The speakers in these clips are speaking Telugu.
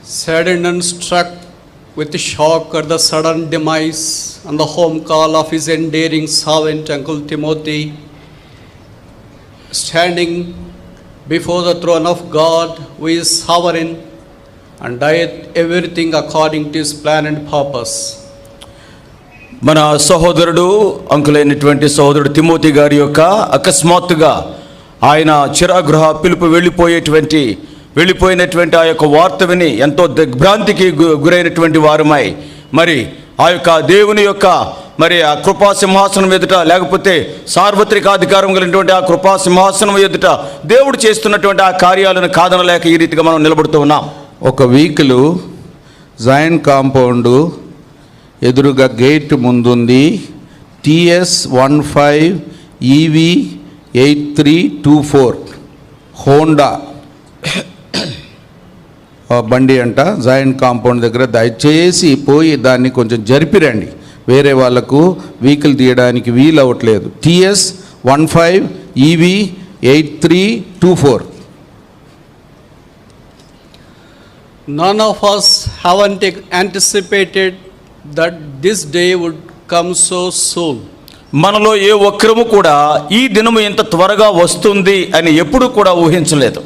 saddened and struck with shock at the sudden demise and the home call of his endearing servant, Uncle Timothy, standing before the throne of God, who is sovereign and doeth everything according to his plan and purpose. మన సహోదరుడు అంకులైనటువంటి సహోదరుడు తిమోతి గారి యొక్క అకస్మాత్తుగా ఆయన చిరాగృహ పిలుపు వెళ్ళిపోయినటువంటి ఆ యొక్క వార్త విని ఎంతో దిగ్భ్రాంతికి గురైనటువంటి వారమై మరి ఆ యొక్క దేవుని యొక్క మరి ఆ కృపా సింహాసనం ఎదుట, లేకపోతే సార్వత్రిక అధికారం కలిగినటువంటి ఆ కృపా సింహాసనం ఎదుట దేవుడు చేస్తున్నటువంటి ఆ కార్యాలను కాదనలేక ఈ రీతిగా మనం నిలబడుతూ ఉన్నాం. ఒక వీకులు జైన్ కాంపౌండ్ ఎదురుగా గేట్ ముందుంది. TS15 EV 8324 హోండా బండి అంట. జైన్ కాంపౌండ్ దగ్గర దయచేసి పోయి దాన్ని కొంచెం జరిపిరండి, వేరే వాళ్ళకు వెహికల్ తీయడానికి వీలు అవ్వట్లేదు. TS15 EV 8324. None of us haven't anticipated that this day would come so soon. మనలో ఏ ఒక్కరము కూడా ఈ దినము ఇంత త్వరగా వస్తుంది అని ఎప్పుడు కూడా ఊహించలేదు.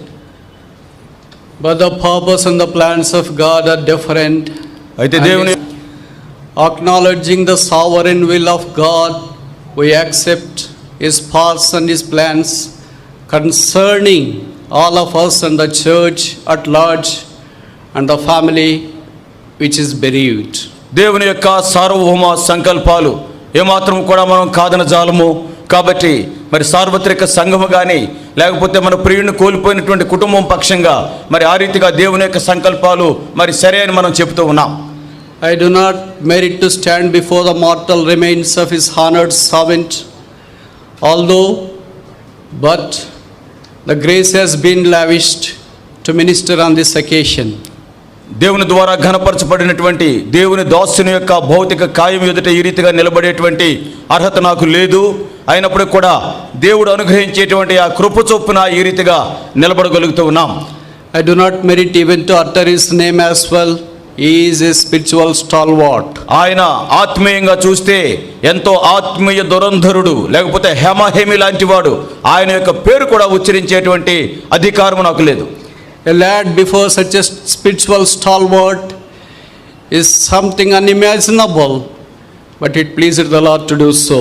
But the purpose and the plans of God are different. అయితే దేవుని acknowledging the sovereign will of God, we accept his paths and his plans concerning all of us and the church at large and the family which is bereaved. దేవుని యొక్క సార్వభౌమ సంకల్పాలు ఏమాత్రం కూడా మనం కాదనజాలము. కాబట్టి మరి సార్వత్రిక సంఘము కానీ, లేకపోతే మన ప్రియుడిని కోల్పోయినటువంటి కుటుంబం పక్షంగా మరి ఆ రీతిగా దేవుని యొక్క సంకల్పాలు మరి సరే అని మనం చెబుతూ ఉన్నాం. I do not merit to stand before the mortal remains of his honored servant, but the grace has been lavished to minister on this occasion. దేవుని ద్వారా ఘనపరచబడినటువంటి దేవుని దాసుని యొక్క భౌతిక కాయం ఎదుట ఈ రీతిగా నిలబడేటువంటి అర్హత నాకు లేదు. అయినప్పుడు కూడా దేవుడు అనుగ్రహించేటువంటి ఆ కృప చొప్పున ఈ రీతిగా నిలబడగలుగుతూ ఉన్నాం. I do not merit even to utter his name as well. He is a spiritual stalwart. ఆయన ఆత్మీయంగా చూస్తే ఎంతో ఆత్మీయ దురంధరుడు, లేకపోతే హేమహేమి లాంటి వాడు. ఆయన యొక్క పేరు కూడా ఉచ్చరించేటువంటి అధికారం నాకు లేదు. A lad before such a spiritual stalwart is something unimaginable, but it pleased the Lord to do so.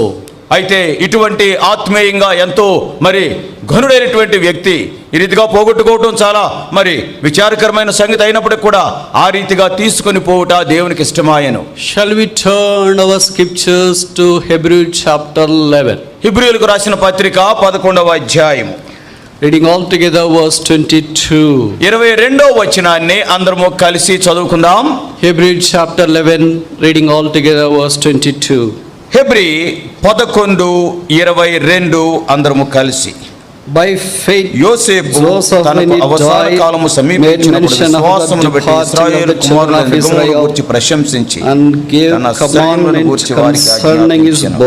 అయితే ఇటువంటి ఆత్మీయంగా ఎంతో మరి ఘనుడైనటువంటి వ్యక్తి ఈ రీతిగా పోగొట్టుకోవటం చాలా మరి విచారకరమైన సంగతి అయినప్పటికీ కూడా ఆ రీతిగా తీసుకొని పోవుట దేవునికి ఇష్టమాయను. Shall we turn our scriptures to Hebrews chapter 11? హెబ్రీయులకు రాసిన పత్రిక 11వ అధ్యాయము, reading all together verse 22. 22వ వచనాన్ని అందరము కలిసి చదువుకుందాం. Hebrews chapter 11, reading all together verse 22. Hebrew 11:22 అందరము కలిసి. By faith యోసేపు తన అవసాన కాలము సమీపించినప్పుడు విశ్వాసమును బట్టి ఇశ్రాయేలు కుమారుల నిగమమును గురించి ప్రశంసించి తన సైన్యమును గురించి వారికి ఆజ్ఞాపించెను.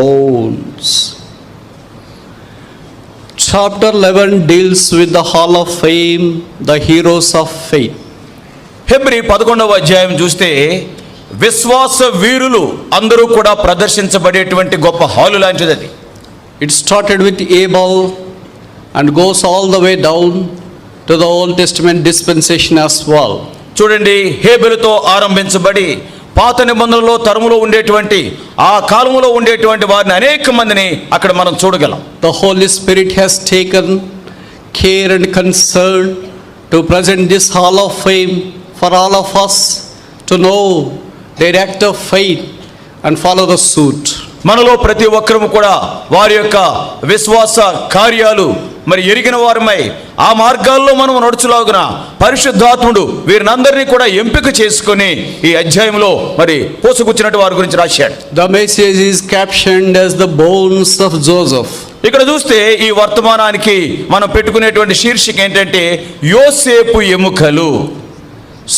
Chapter 11 deals with the hall of fame, the heroes of faith. హెబ్రీ 11వ అధ్యాయం చూస్తే విశ్వాస వీరులు అందరూ కూడా ప్రదర్శించబడేటువంటి గొప్ప హాలు లాంటిది అది. It started with Abel and goes all the way down to the Old Testament dispensation as well. చూడండి, హేబెలుతో ఆరంభించబడి పాత నిబంధనలో తరములో ఉండేటువంటి ఆ కాలములో ఉండేటువంటి వారిని అనేక మందిని అక్కడ మనం చూడగలం. The Holy Spirit has taken care and concern to present this hall of fame for all of us to know their act of faith and follow the suit. మనలో ప్రతి ఒక్కరము కూడా వారి యొక్క విశ్వాస కార్యాలు మరి ఎరిగిన వారమై ఆ మార్గాల్లో మనం నడుచులాగున పరిశుద్ధాత్ముడు వీరినందరినీ కూడా ఎంపిక చేసుకొని ఈ అధ్యాయంలో మరి పోసుకొచ్చినట్టు వారి గురించి రాశాడు. The message is captioned as the bones of Joseph. ఇక్కడ చూస్తే ఈ వర్తమానానికి మనం పెట్టుకునేటువంటి శీర్షిక ఏంటంటే యోసేపు ఎముకలు.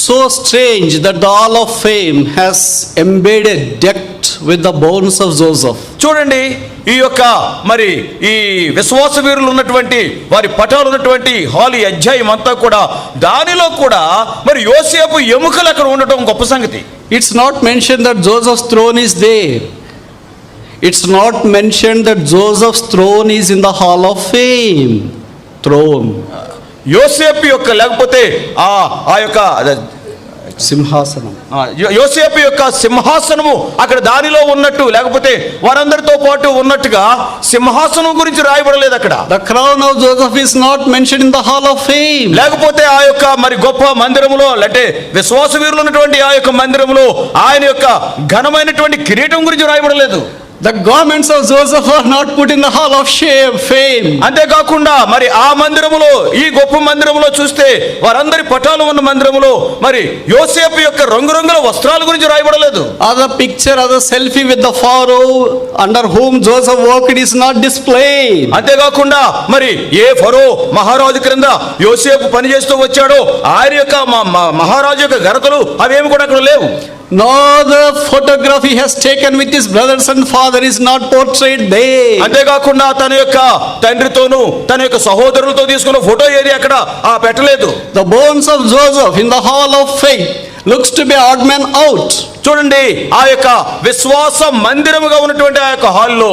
So strange that the hall of fame has embedded depth with the bones of Joseph. చూడండి, ఈ యొక్క మరి ఈ విశ్వాస వీరులు ఉన్నటువంటి వారి పటాలు ఉన్నటువంటి హాల్ ఈ అధ్యాయం అంతా కూడా దానిలో కూడా మరి యోసేపు ఎముకలు అక్కడ ఉండటం గొప్ప సంగతి. It's not mentioned that Joseph's throne is there. It's not mentioned that Joseph's throne is in the hall of fame. Throne. యోసేపు యొక్క లేకపోతే ఆ యొక్క సింహాసనం. యోసేపు యొక్క సింహాసనము అక్కడ దానిలో ఉన్నట్టు లేకపోతే వారందరితో పాటు ఉన్నట్టుగా సింహాసనం గురించి రాయబడలేదు అక్కడ. The crown of Joseph is not mentioned in the hall of fame. లేకపోతే ఆ యొక్క మరి గొప్ప మందిరములో అంటే విశ్వాస వీరులు ఉన్నటువంటి ఆ యొక్క మందిరములో ఆయన యొక్క ఘనమైనటువంటి కిరీటం గురించి రాయబడలేదు. The garments of Joseph are not put in the hall of fame. అంతేకాకుండా మరి ఆ మందిరములో ఈ గొప్ప మందిరములో చూస్తే వారందరి పటాలు ఉన్న మందిరములో మరి యోసేపు యొక్క రంగురంగుల వస్త్రాల గురించి రాయబడలేదు. Other picture, other selfie with the Pharaoh under whom Joseph worked is not displayed. అంతేకాకుండా మరి ఏ ఫరో మహారాజు క్రింద యోసేపు పనిచేస్తూ వచ్చాడో ఆయన యొక్క మహారాజు యొక్క ఘనతలు అవేమి కూడా అక్కడ లేవు. Nor the photograph he has taken with his brothers and father is not portrayed there. అంతేకాకుండా తన యొక్క తండ్రితోనూ తన యొక్క సహోదరులతో తీసుకున్న ఫోటో ఏది అక్కడ పెట్టలేదు. The bones of Joseph in the hall of faith looks to be odd man out. చూడండి, ఆ యొక్క విశ్వాస మందిరముగా ఉన్నటువంటి ఆ యొక్క హాల్లో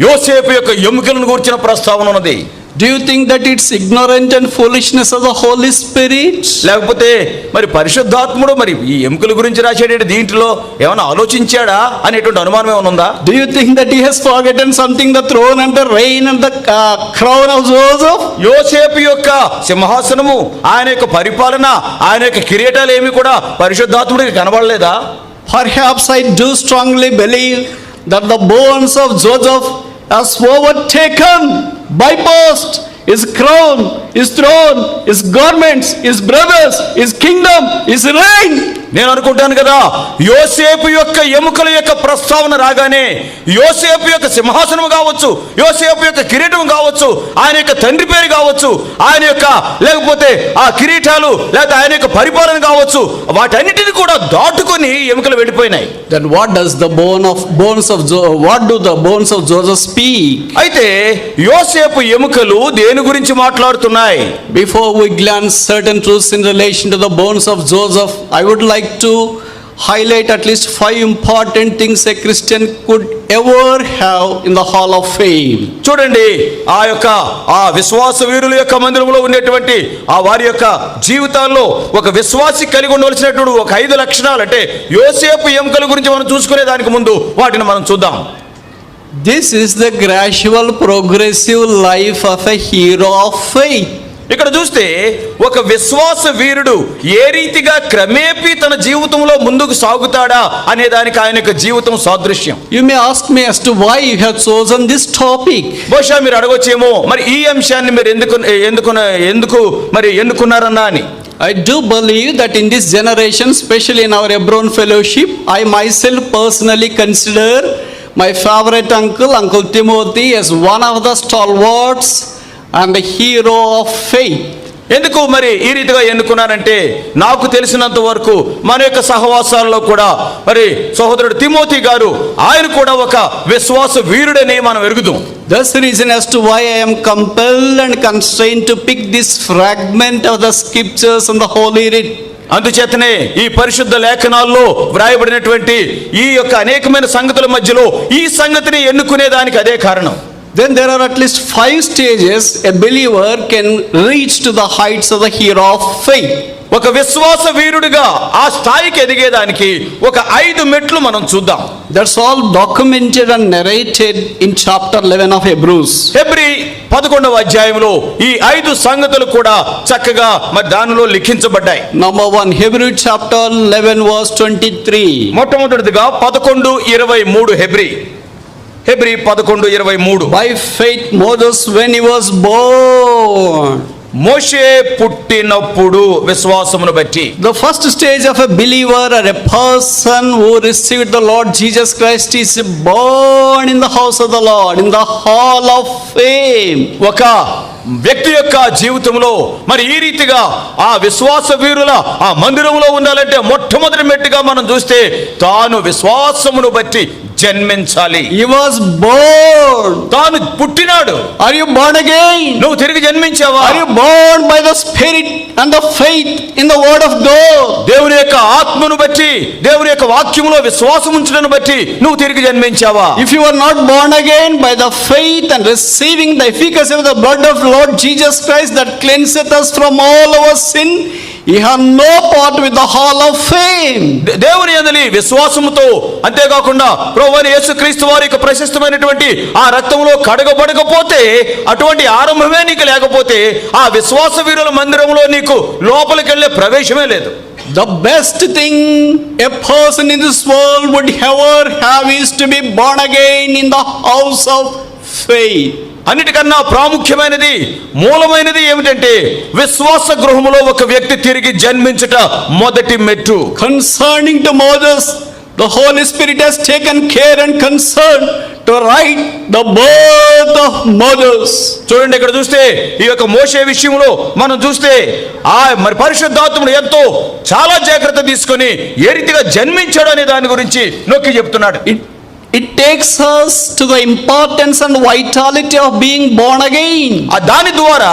యోసేపు యొక్క ఎముకలను గూర్చిన ప్రస్తావన ఉన్నది. Do you think that it's ignorant and foolishness of the Holy Spirit? లేకపోతే మరి పరిశుద్ధాత్ముడు మరి ఈ ఎముకల గురించి రాసేటి దీంట్లో ఏమైనా ఆలోచించాడా అనేటువంటి అనుమానం ఏమైనా ఉందా? Do you think that he has forgotten something, the throne and the reign and the crown of Joseph? యోసేపు యొక్క సింహాసనము ఆయన యొక్క పరిపాలన ఆయన యొక్క కిరీటాలు ఏమి కూడా పరిశుద్ధాత్ముడికి కనబడలేదా? Perhaps I do strongly believe that the bones of Joseph has overtaken, bypassed his crown, his throne, his garments, his brothers, his kingdom, his reign. నేను అనుకుంటాను కదా, యోసేపు యొక్క ఎముకల యొక్క ప్రస్తావన రాగానే యోసేపు యొక్క సింహాసనం కావచ్చు, యోసేపు యొక్క కిరీటం కావచ్చు, ఆయన యొక్క తండ్రి పేరు కావచ్చు, ఆయన యొక్క లేకపోతే ఆ కిరీటాలు లేకపోతే ఆయన యొక్క పరిపాలన కావచ్చు, వాటన్నిటిని కూడా దాటుకొని ఎముకలు వెళ్ళిపోయినాయి. Then what do the bones of Joseph speak? అయితే యోసేపు ఎముకలు దేని గురించి మాట్లాడుతున్నాయి? Before we glance certain truths in relation to the bones of Joseph, I would like to highlight at least 5 important things a Christian could ever have in the hall of fame. చూడండి, ఆ విశ్వాస వీరుల యొక్క మందిరంలో ఉండేటువంటి ఆ వారి యొక్క జీవితాల్లో ఒక విశ్వాసి కలిగి ఉండవలసినటువంటి ఒక 5 లక్షణాలు అంటే యోసేపు ఎముకల గురించి మనం చూసుకునే దానికి ముందు వాటిని మనం చూద్దాం. This is the gradual progressive life of a hero of faith. ఇక్కడ చూస్తే ఒక విశ్వాస వీరుడు ఏ రీతిగా క్రమేపీ తన జీవితంలో ముందుకు సాగుతాడా అనే దానికి ఆయన యొక్క జీవితం సాదృశ్యం. You may ask me as to why you have chosen this topic. బహుశా మీరు అడగొచ్చేమో మరి ఈ అంశాన్ని మీరు ఎందుకు ఎన్నుకున్నారన్నా అని. I do believe that in this generation, especially in our Hebron fellowship, I myself personally consider my favorite Uncle Timothy as one of the stalwarts and the hero of faith. ఎందుకు మరి ఈ రీతిగా ఎన్నుకున్నానంటే నాకు తెలిసినంత వరకు మన యొక్క సహవాసాలలో కూడా మరి సహోదరుడు తిమోతి గారు ఆయన కూడా ఒక విశ్వాస వీరుడని మనం ఎరుగుదాం. That's the reason as to why I am compelled and constrained to pick this fragment of the scriptures and the Holy Writ. అందుచేతనే ఈ పరిశుద్ధ లేఖనాల్లో వ్రాయబడినటువంటి ఈ యొక్క అనేకమైన సంగతుల మధ్యలో ఈ సంగతిని ఎన్నుకునే దానికి అదే కారణం. Then there are at least 5 stages a believer can reach to the heights of the hero of faith. ఒక విశ్వాస వీరుడిగా ఆ స్థాయికి ఎదిగేదానికి ఒక 5 మెట్లు మనం చూద్దాం. That's all documented and narrated in chapter 11 of Hebrews. Hebrew 11వ అధ్యాయంలో ఈ 5 సంగతులు కూడా చక్కగా మరి దానిలో లిఖించబడ్డాయి. Number 1, Hebrews chapter 11 verse 23. మొట్టమొదటిగా 11:23 Hebrew 11:23. By faith Moses, when he was born, మోషే పుట్టినప్పుడు విశ్వాసమును బట్టి. the first stage of a believer or a person who received the Lord Jesus Christ is born in the house of the Lord, in the hall of fame. ఒక వ్యక్తి యొక్క జీవితంలో మరి ఈ రీతిగా ఆ విశ్వాస వీరుల ఆ మందిరంలో ఉండాలంటే మొట్టమొదటి మెట్టుగా మనం చూస్తే తాను విశ్వాసమును బట్టి జన్మించాలి. He was born. తాను పుట్టినాడు. Are you born again? నువ్వు తిరిగి జన్మించావా? Are you born by the Spirit and the faith in the word of God? దేవుని యొక్క ఆత్మను బట్టి, దేవుని యొక్క వాక్యములో విశ్వాసం ఉంచడం బట్టి నువ్వు తిరిగి జన్మించావా? If you are not born again by the faith and receiving the efficacy of the blood of Lord Jesus Christ that cleanseth us from all our sin, you have no part with the hall of fame. దేవుని యందలి విశ్వాసముతో, అంతేకాకుండా ప్రభువైన యేసుక్రీస్తు వారి యొక్క ప్రశస్తమైనటువంటి ఆ రక్తములో కడగబడకపోతే, అటువంటి ఆరంభమే నీకు లేకపోతే ఆ విశ్వాస వీరుల మందిరంలో నీకు లోపలికి వెళ్ళే ప్రవేశమే లేదు. The best thing a person in this world would ever have is to be born again in the house of faith. అన్నిటికన్నా ప్రాముఖ్యమైనది, మూలమైనది ఏమిటంటే విశ్వాస గృహములో ఒక వ్యక్తి తిరిగి జన్మించుట మొదటి మెట్టు. Concerning to Moses, the Holy Spirit has taken care and concern to write the birth of Moses. చూడండి, ఇక్కడ చూస్తే ఈ యొక్క మోషే విషయంలో మనం చూస్తే మరి పరిశుద్ధాత్ముడు ఎంతో చాలా జాగ్రత్త తీసుకొని ఏ రీతిగా జన్మించాడు అనే దాని గురించి నొక్కి చెప్తున్నాడు. It takes us to the importance and vitality of being born again. దాని ద్వారా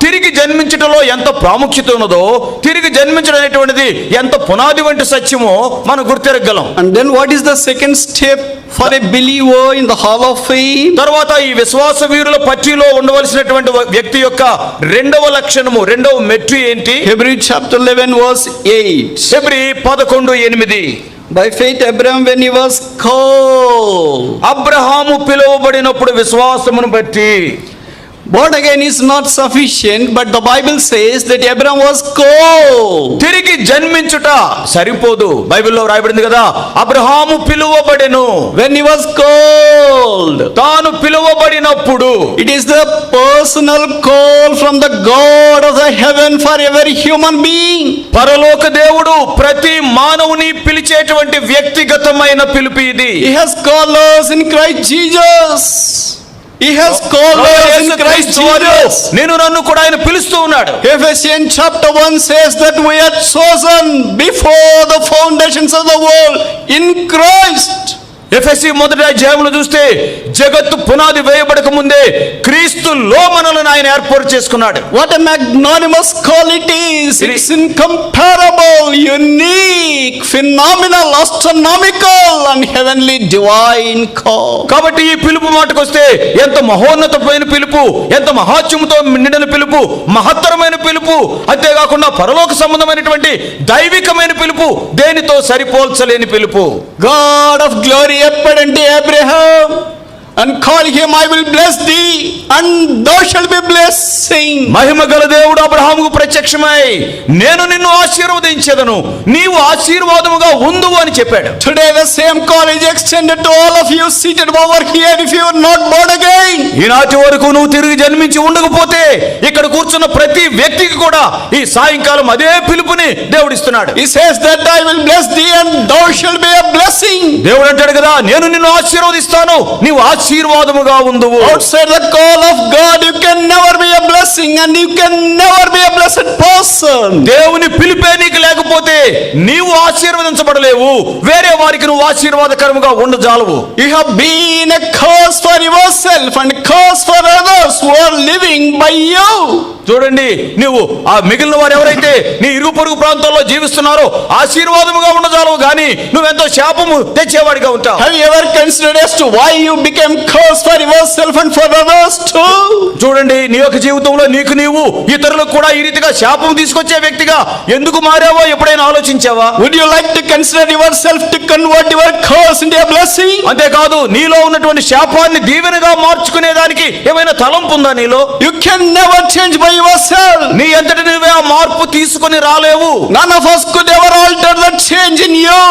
తిరిగి జన్మించటంలో ఎంత ప్రాముఖ్యత ఉన్నదో, తిరిగి జన్మించడం అనేటువంటిది ఎంత పునాది వంటి సత్యమో మనం గుర్తెరగలం. And then what is the second step for a believer in the hall of fame? తర్వాత ఈ విశ్వాస వీరుల పట్టిలో ఉండవలసినటువంటి వ్యక్తి యొక్క రెండవ లక్షణము, రెండవ మెట్టు ఏంటి? Hebrews chapter 11 verse 8. హెబ్రీ 11:8. By faith Abraham, when he was called. అబ్రహాము పిలువబడినప్పుడు విశ్వాసమును బట్టి. Born again is not sufficient, but the Bible says that Abraham was called. తిరిగి జన్మించుట సరిపోదు. బైబిల్లో రాయబడింది కదా, Abraham పిలువబడెను. When he was called. తాను పిలువబడినప్పుడు. It is the personal call from the God of the heaven for every human being. పరలోక దేవుడు ప్రతి మానవుని పిలిచేటువంటి వ్యక్తిగతమైన పిలుపు ఇది. He has called us in Christ Jesus. He has called us in Christ Jesus. నేను నన్ను కూడా ఆయన పిలుస్తూ ఉన్నాడు. Ephesians chapter 1 says that we are chosen before the foundations of the world in Christ. ఎఫెసీ 1:1 చూస్తే జగత్తు పునాది వేయబడక ముందే క్రీస్తులో మనల్ని ఆయన ఏర్పాటు చేసుకున్నాడు. What a magnanimous call it is. It's incomparable, unique, phenomenal, astronomical and heavenly divine call. కాబట్టి ఈ పిలుపు మాటకు వస్తే ఎంత మహోన్నతమైన పిలుపు, ఎంత మహాత్మ్యంతో నిండిన పిలుపు, మహత్తరమైన పిలుపు, అంతేకాకుండా పరలోక సంబంధమైనటువంటి దైవికమైన పిలుపు, దేనితో సరిపోల్చలేని పిలుపు. God of glory appeared unto Abraham and call him, I will bless thee and thou shalt be blessing. మహిమ గల దేవుడు అబ్రహాముకు ప్రత్యక్షమై నేను నిన్ను ఆశీర్వదించెదను, నీవు ఆశీర్వాదముగా ఉందువు అని చెప్పాడు. Today the same call is extended to all of you seated over here if you are not born again. ఈనాటి వరకు నువ్వు తిరిగి జన్మించి ఉండకపోతే ఇక్కడ కూర్చున్న ప్రతి వ్యక్తికి కూడా ఈ సాయంకాలం అదే పిలుపుని దేవుడు ఇస్తున్నాడు. He says that I will bless thee and thou shalt be a blessing. దేవుడు అంటాడు కదా, నేను నిన్ను ఆశీర్వదిస్తాను, నీవు ఆశీర్వాదముగా ఉందువు. Outside the call of God you can never be a blessing and you can never be a blessed person. దేవుని పిలిపే నీకు లేకపోతే నీవు ఆశీర్వదించబడలేవు, వేరే వారికి నువ్వు ఆశీర్వాదకరముగా ఉండజాలవు. You have been a curse for yourself and curse for others who are living by you. చూడండి, నువ్వు ఆ మిగిలిన వారు ఎవరైతే నీ ఇరుగు పొరుగు ప్రాంతాల్లో జీవిస్తున్నారో ఆశీర్వాదముగా ఉండజాలవు, కానీ నువ్వెంతో శాపము తెచ్చేవాడిగా ఉంటావు. Have you ever considered as to why you became cursed for yourself and for others too? చూడండి, నీ యొక్క జీవితంలో నీకు నీవు ఇతరులకు కూడా ఈ రీతిగా శాపం తీసుకొచ్చే వ్యక్తిగా ఎందుకు మారావో ఎప్పుడైనా ఆలోచించావా? Would you like to consider yourself to convert your curse into a blessing? అంతేకాదు, నీలో ఉన్నటువంటి శాపాన్ని దీవెనగా మార్చుకునే దానికి ఏమైనా తలంపు ఉందా నీలో? You can never change by yourself. నీ అంతటి నువ్వే ఆ మార్పు తీసుకొని రాలేవు. None of us could ever alter that change in you.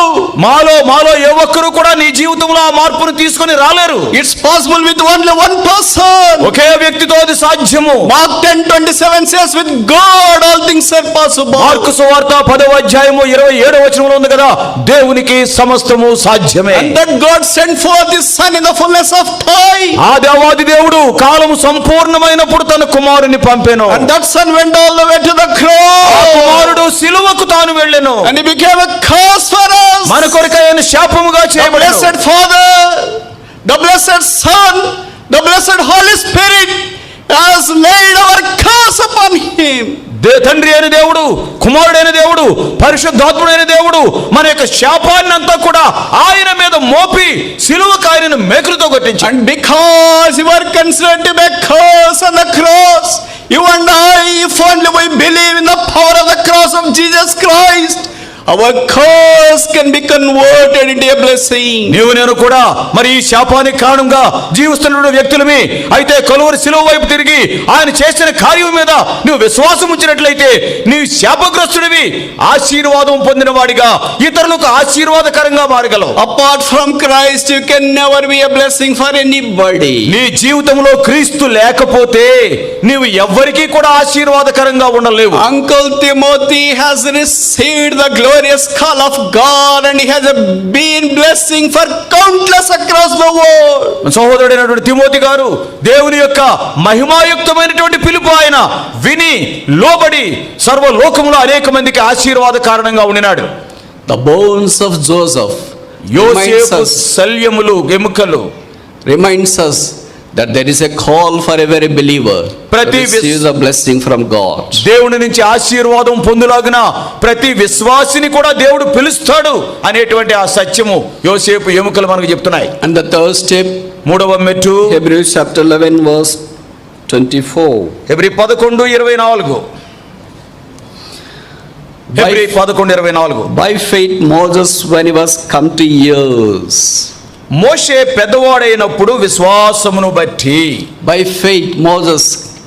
మాలో ఏ ఒక్కరు కూడా నీ జీవితంలో ఆ మార్పును తీసుకొని రాలేరు. It's possible with only one person. ఒకే వ్యక్తితో అది సాధ్యము. Mark 10:27 says with God all things are possible. Mark సువార్త 10వ అధ్యాయము 27వ వచనంలో ఉంది కదా, దేవునికి సమస్తము సాధ్యమే. And that God sent forth his son in the fullness of time. ఆ దేవాది దేవుడు కాలము సంపూర్ణమైనప్పుడు తన కుమారుని పంపెను. And that son went all the way to the ఆ cross. కుమారుడు సిలువకు తాను వెళ్ళెను. And he became a curse for us. మన కొరకై ఆయన శాపముగా The చేయబడెను. blessed Father, the blessed Son, the blessed Holy Spirit has laid our curse upon him. తండ్రి అయిన దేవుడు, కుమారుడైన దేవుడు, పరిశుద్ధాత్ముడైన దేవుడు మన యొక్క శాపాన్ని అంతా కూడా ఆయన మీద మోపి సిలువకు ఆయనను మేకులతో కొట్టించాడు. And because you are considered to be a curse on the cross, you and I, if only we believe in the power of the cross of Jesus Christ, our curse can be converted into a blessing. నీవు నేను కూడా మరి ఈ శాపానికి కారణంగా జీవిస్తున్న వ్యక్తులమే అయితే కలువరి శిలువ వైపు తిరిగి ఆయన చేసిన కార్యం మీద నువ్వు విశ్వాసం ఉంచినట్లయితే నీవు శాపగ్రస్తుడివి ఆశీర్వాదం పొందిన వాడిగా ఇతరులకు ఆశీర్వాదకరంగా మారగలవు. Apart from Christ, you can never be a blessing for anybody. నీ జీవితంలో క్రీస్తు లేకపోతే నీవు ఎవ్వరికీ కూడా ఆశీర్వాదకరంగా ఉండలేవు. Uncle Timothy has received the glorious call of God and he has been blessing for countless across the world. సహోదరుడైనటువంటి తిమోతి గారు దేవుని యొక్క మహిమాయుక్తమైనటువంటి పిలుపు ఆయన విని లోబడి సర్వలోకములో అనేక మందికి ఆశీర్వాద కారణంగా ఉండినాడు. The bones of Joseph యోసేపు శల్యములు ఎముకలు reminds us that there is a call for every believer to Prati receive the blessing from God. దేవుని నుంచి ఆశీర్వాదం పొందులాగున ప్రతి విశ్వాసిని కూడా దేవుడు పిలుస్తాడు అనేటువంటి ఆ సత్యము యోసేపు ఎముకలు మనకు చెప్తున్నాయి. And the third step, మూడవ మెట్టు Hebrews chapter 11 verse 24. Hebrew 11:24. Hebrew 11:24. By faith Moses, when he was come to years, మోషే పెద్దవాడైనప్పుడు విశ్వాసమును బట్టి, by faith Moses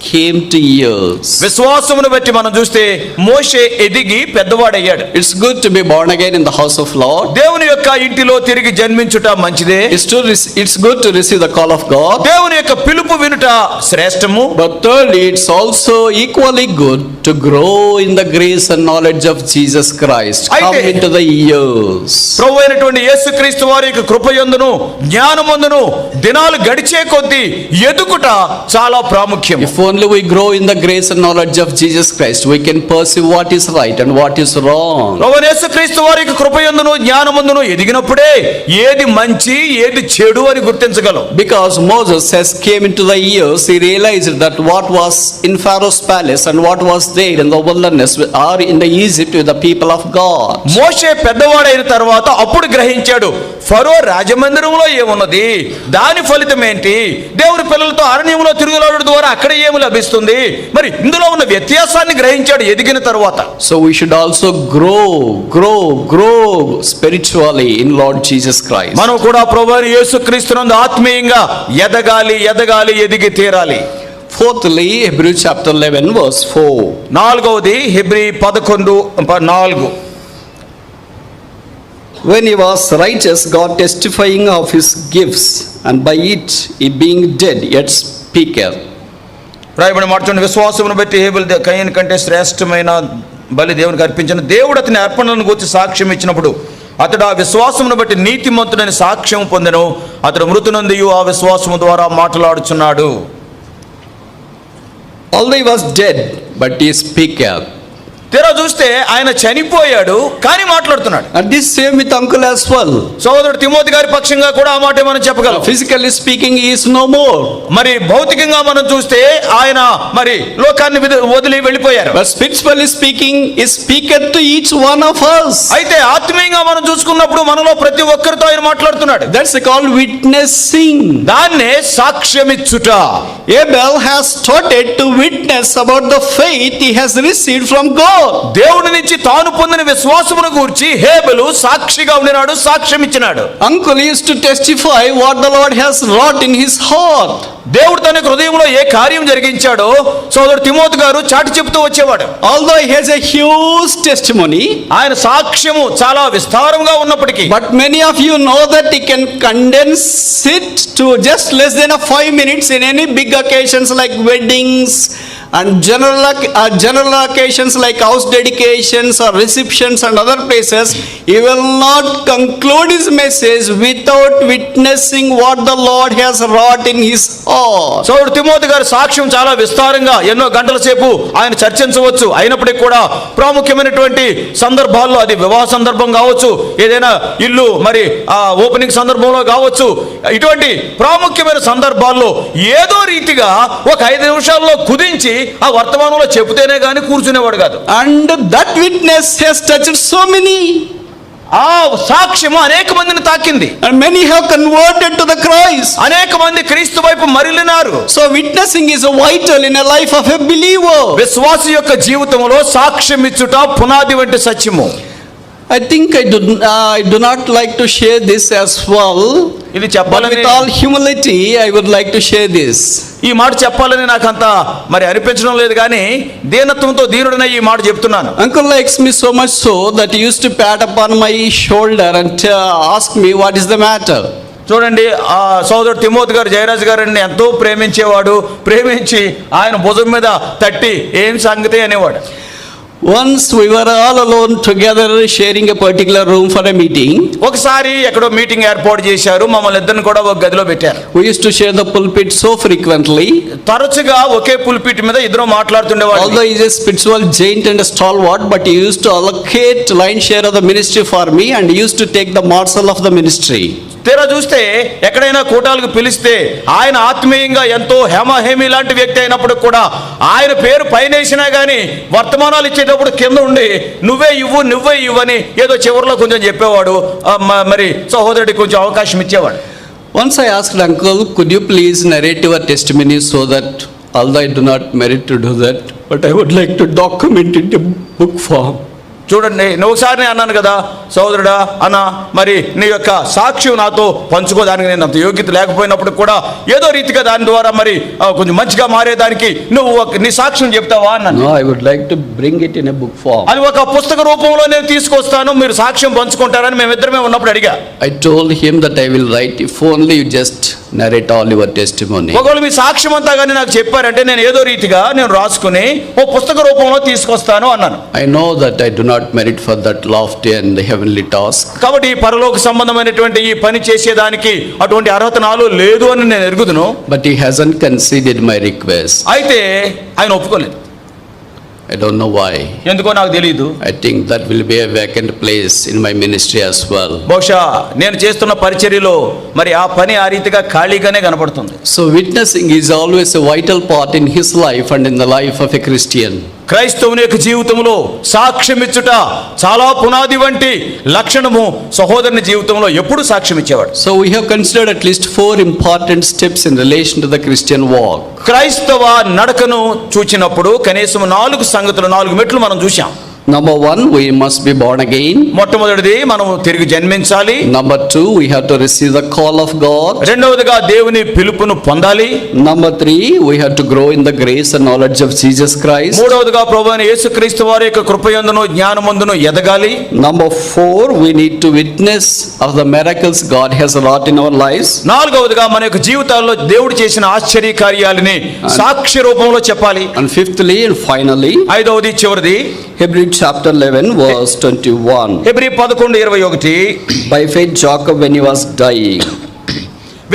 came to years. విశ్వాసమును బట్టి మనం చూస్తే మోషే ఎదిగి పెద్దవాడయ్యాడు. It's good to be born again in the house of Lord. దేవుని యొక్క ఇంటిలో తిరిగి జన్మించుట మంచిదే. It's good to receive the call of God. దేవుని యొక్క పిలుపు వినుట శ్రేష్టము. But thirdly, it's also equally good to grow in the grace and knowledge of Jesus Christ. Come Aite- into the years. ప్రభు అయినటువంటి యేసుక్రీస్తు వారి యొక్క కృపయందును జ్ఞానమందును దినాలు గడిచే కొద్దీ ఎదుగుట చాలా ప్రాముఖ్యం. If only we grow in the grace and knowledge of Jesus Christ, we can perceive what is right and what is wrong. ప్రభు యేసుక్రీస్తు వారి యొక్క కృపయందును జ్ఞానమందును ఎదిగినప్పుడే ఏది మంచి ఏది చెడు అని గుర్తించగలం. Because Moses has came into the years, he realized that what was in Pharaoh's palace and what was there in the wilderness or in the Egypt with the people of God. మోషే పెద్దవాడైన తర్వాత అప్పుడు గ్రహించాడు ఫరో రాజమందిరంలో ఏమున్నది, దాని ఫలితం ఏంటి, దేవుని పిల్లలతో అరణ్యంలో తిరుగులాడు ద్వారా అక్కడ ఏమి లభిస్తుంది, మరి ఇందులో ఉన్న వ్యత్యాసాన్ని గ్రహించాడు ఎదిగిన తర్వాత. So we should also grow spiritually in Lord Jesus Christ. మనం కూడా ప్రభువైన యేసుక్రీస్తునందు ఆత్మీయంగా ఎదగాలి ఎదిగి తీరాలి. Fourthly, Hebrews chapter 11 verse 4. నాలుగవది Hebrew 11:4. When he was righteous, God testifying of his gifts, and by it he being dead yet speaketh. రాయబడిన మాట చూడండి, విశ్వాసమును బట్టి హేబెల్ కయీను కంటే శ్రేష్టమైన బలి దేవునికి అర్పించిన దేవుడు అతని అర్పణలను గురించి సాక్ష్యం ఇచ్చినప్పుడు అతడు ఆ విశ్వాసమును బట్టి నీతిమంతుడని సాక్ష్యం పొందెను. అతడు మృతునందియు ఆ విశ్వాసము ద్వారా మాట్లాడుచున్నాడు. Although he was dead, but he speaketh. తెర చూస్తే ఆయన చనిపోయాడు కానీ మాట్లాడుతున్నాడు. And this same with uncle as well. సోదరుడు తిమోతి గారి పక్షంగా కూడా ఆ మాట మనం చెప్పగలం. Physically speaking, he is no more. మరి భౌతికంగా మనం చూస్తే ఆయన మరి లోకాన్ని వదిలి వెళ్ళిపోయారు. But spiritually speaking, he speaketh to each one of us. అయితే ఆత్మీయంగా మనం చూసుకున్నప్పుడు మనలో ప్రతి ఒక్కరితో ఆయన మాట్లాడుతున్నాడు. That's called witnessing. దాన్నే సాక్ష్యమిచ్చుట. Abel has started to witness about the faith he has received from God. దేవుని నుంచి తాను పొందిన విశ్వాసమును గూర్చి హేబెలు సాక్షిగా ఉండినాడు, సాక్ష్యం ఇచ్చినాడు. Uncle used to testify what the Lord has wrought in his heart. దేవుడు తన హృదయంలో ఏ కార్యం జరిగించాడో సోదరుడు తిమోతి గారు చాటి చెప్తూ వచ్చేవాడు. Although he has a huge testimony, ఆయన సాక్ష్యము చాలా విస్తారంగా ఉన్నప్పటికీ, but many of you know that he can condense it to just less than 5 minutes in any big occasions like weddings and general occasions like house dedications or receptions and other places, he will not conclude his message without witnessing what the Lord has wrought in his heart. సోదరుడు తిమోతి గారి సాక్ష్యం చాలా విస్తారంగా ఎన్నో గంటల సేపు ఆయన చర్చించవచ్చు. అయినప్పటికీ కూడా ప్రాముఖ్యమైనటువంటి సందర్భాల్లో, అది వివాహ సందర్భం కావచ్చు, ఏదైనా ఇల్లు మరి ఓపెనింగ్ సందర్భంలో కావచ్చు, ఇటువంటి ప్రాముఖ్యమైన సందర్భాల్లో ఏదో రీతిగా ఒక 5 నిమిషాల్లో కుదించి ఆ వర్తమానంలో చెబితేనే కానీ కూర్చునేవాడు కాదు. And that witness has touched so many. ఆ సాక్ష్యము అనేక మందిని తాకింది. And many have converted to the Christ. అనేక మంది క్రీస్తు వైపు మరలినారు. So witnessing is vital in a life of a believer. విశ్వాసి యొక్క జీవితంలో సాక్ష్యం ఇచ్చుట పునాది వంటి సత్యము. I think I do not like to share this as well. ఇది But చెప్పాలని, with all humility, I would like to share this. ఈ మాట చెప్పాలని నాకు అంత మరి అనిపించడం లేదు, కానీ దీనత్వంతో దీనుడనే ఈ మాట చెప్తున్నాను. Uncle likes me so much so that he used to pat upon my shoulder and ask me what is the matter. చూడండి, ఆ సోదరుడు తిమోతి గారు, జయరాజ్ గారిని ఎంతో ప్రేమించేవాడు. ప్రేమించి ఆయన భుజం మీద తట్టి ఏం సంగతి అనేవాడు. Once we were all alone together sharing a particular room for a meeting. ఒకసారి ఎక్కడో మీటింగ్ ఏర్పాటు చేశారు, మమ్మల్ని ఇద్దరిని కూడా ఒక గదిలో పెట్టారు. We used to share the pulpit so frequently. తరచుగా ఒకే పుల్పిట్ మీద ఇద్దరు మాట్లాడుతుండేవాళ్ళు. Although he is a spiritual giant and a stalwart, but he used to allocate lion's share of the ministry for me and he used to take the morsel of the ministry. తీరా చూస్తే ఎక్కడైనా కూటాలకు పిలిస్తే ఆయన ఆత్మీయంగా ఎంతో హేమహేమి లాంటి వ్యక్తి అయినప్పుడు కూడా ఆయన పేరు పైనేసినా కానీ వర్తమానాలు ఇచ్చేటప్పుడు కింద ఉండి నువ్వే ఇవ్వు అని ఏదో చివరిలో కొంచెం చెప్పేవాడు. మరి సహోదరుడికి కొంచెం అవకాశం ఇచ్చేవాడు. Once I asked Uncle, could you please narrate your testimony so that, although I do not merit to do that, but I would like to document it in book form. చూడండి, నువ్వు ఒకసారి అన్నాను కదా, సోదరుడా అన్న, మరి నీ యొక్క సాక్ష్యం నాతో పంచుకోదానికి నేను అంత యోగ్యత లేకపోయినప్పుడు కూడా ఏదో రీతిగా దాని ద్వారా మరి కొంచెం మంచిగా మారేదానికి నువ్వు నీ సాక్ష్యం చెప్తావా అన్నాను. No, I would like to bring it in a book form. అది ఒక పుస్తక రూపంలో నేను తీసుకొస్తాను, మీరు సాక్ష్యం పంచుకుంటారని మేమిద్దరమే ఉన్నప్పుడు అడిగా. I told him that I will write if only you just narrate all your testimony. ఒకవేళ మీ సాక్ష్యం అంతా కానీ నాకు చెప్పారంటే నేను ఏదో రీతిగా నేను రాసుకుని ఓ పుస్తక రూపంలో తీసుకొస్తాను అన్నాను. I know that I do not merit for that lofty and heavenly task. కాబట్టి ఈ పరలోక సంబంధమైనటువంటి ఈ పని చేసేదానికి అటువంటి అర్హత నాలో లేదు అని నేను ఎరుగుదును. But he hasn't conceded my request. అయితే ఆయన ఒప్పుకోలేదు. I don't know why. ఎందుకో నాకు తెలియదు. I think that will be a vacant place in my ministry as well. బహుశా నేను చేస్తున్న పరిచర్యలో మరి ఆ పని ఆ రీతిగా ఖాళీగానే కనపడుతుంది. So witnessing is always a vital part in his life and in the life of a Christian. క్రైస్తవుని యొక్క జీవితంలో సాక్ష్యం ఇచ్చుట చాలా పునాది వంటి లక్షణము సహోదరుని జీవితంలో ఎప్పుడు సాక్ష్యం ఇచ్చేవాడు. So we have considered at least 4 important steps in relation to the Christian walk. క్రైస్తవ నడకను చూచినప్పుడు కనీసం 4 సంగతులు, 4 మెట్లు మనం చూసాం. Number 1, we must be born again. మొట్టమొదటిది మనం తిరిగి జన్మించాలి. Number 2, we have to receive the call of God. రెండవదిగా దేవుని పిలుపును పొందాలి. Number 3, we have to grow in the grace and knowledge of Jesus Christ. మూడవదిగా ప్రభువైన యేసుక్రీస్తు వారి యొక్క కృపయందును జ్ఞానమందును ఎదగాలి. Number 4, we need to witness of the miracles God has wrought in our lives. నాలుగవదిగా మన యొక్క జీవితాల్లో దేవుడు చేసిన ఆశ్చర్య కార్యాలని సాక్ష్య రూపంలో చెప్పాలి. And fifthly and finally, ఐదవది చివరిది Hebrews chapter 11 verse 21. Hebrew 11:21 By faith Jacob, when he was dying,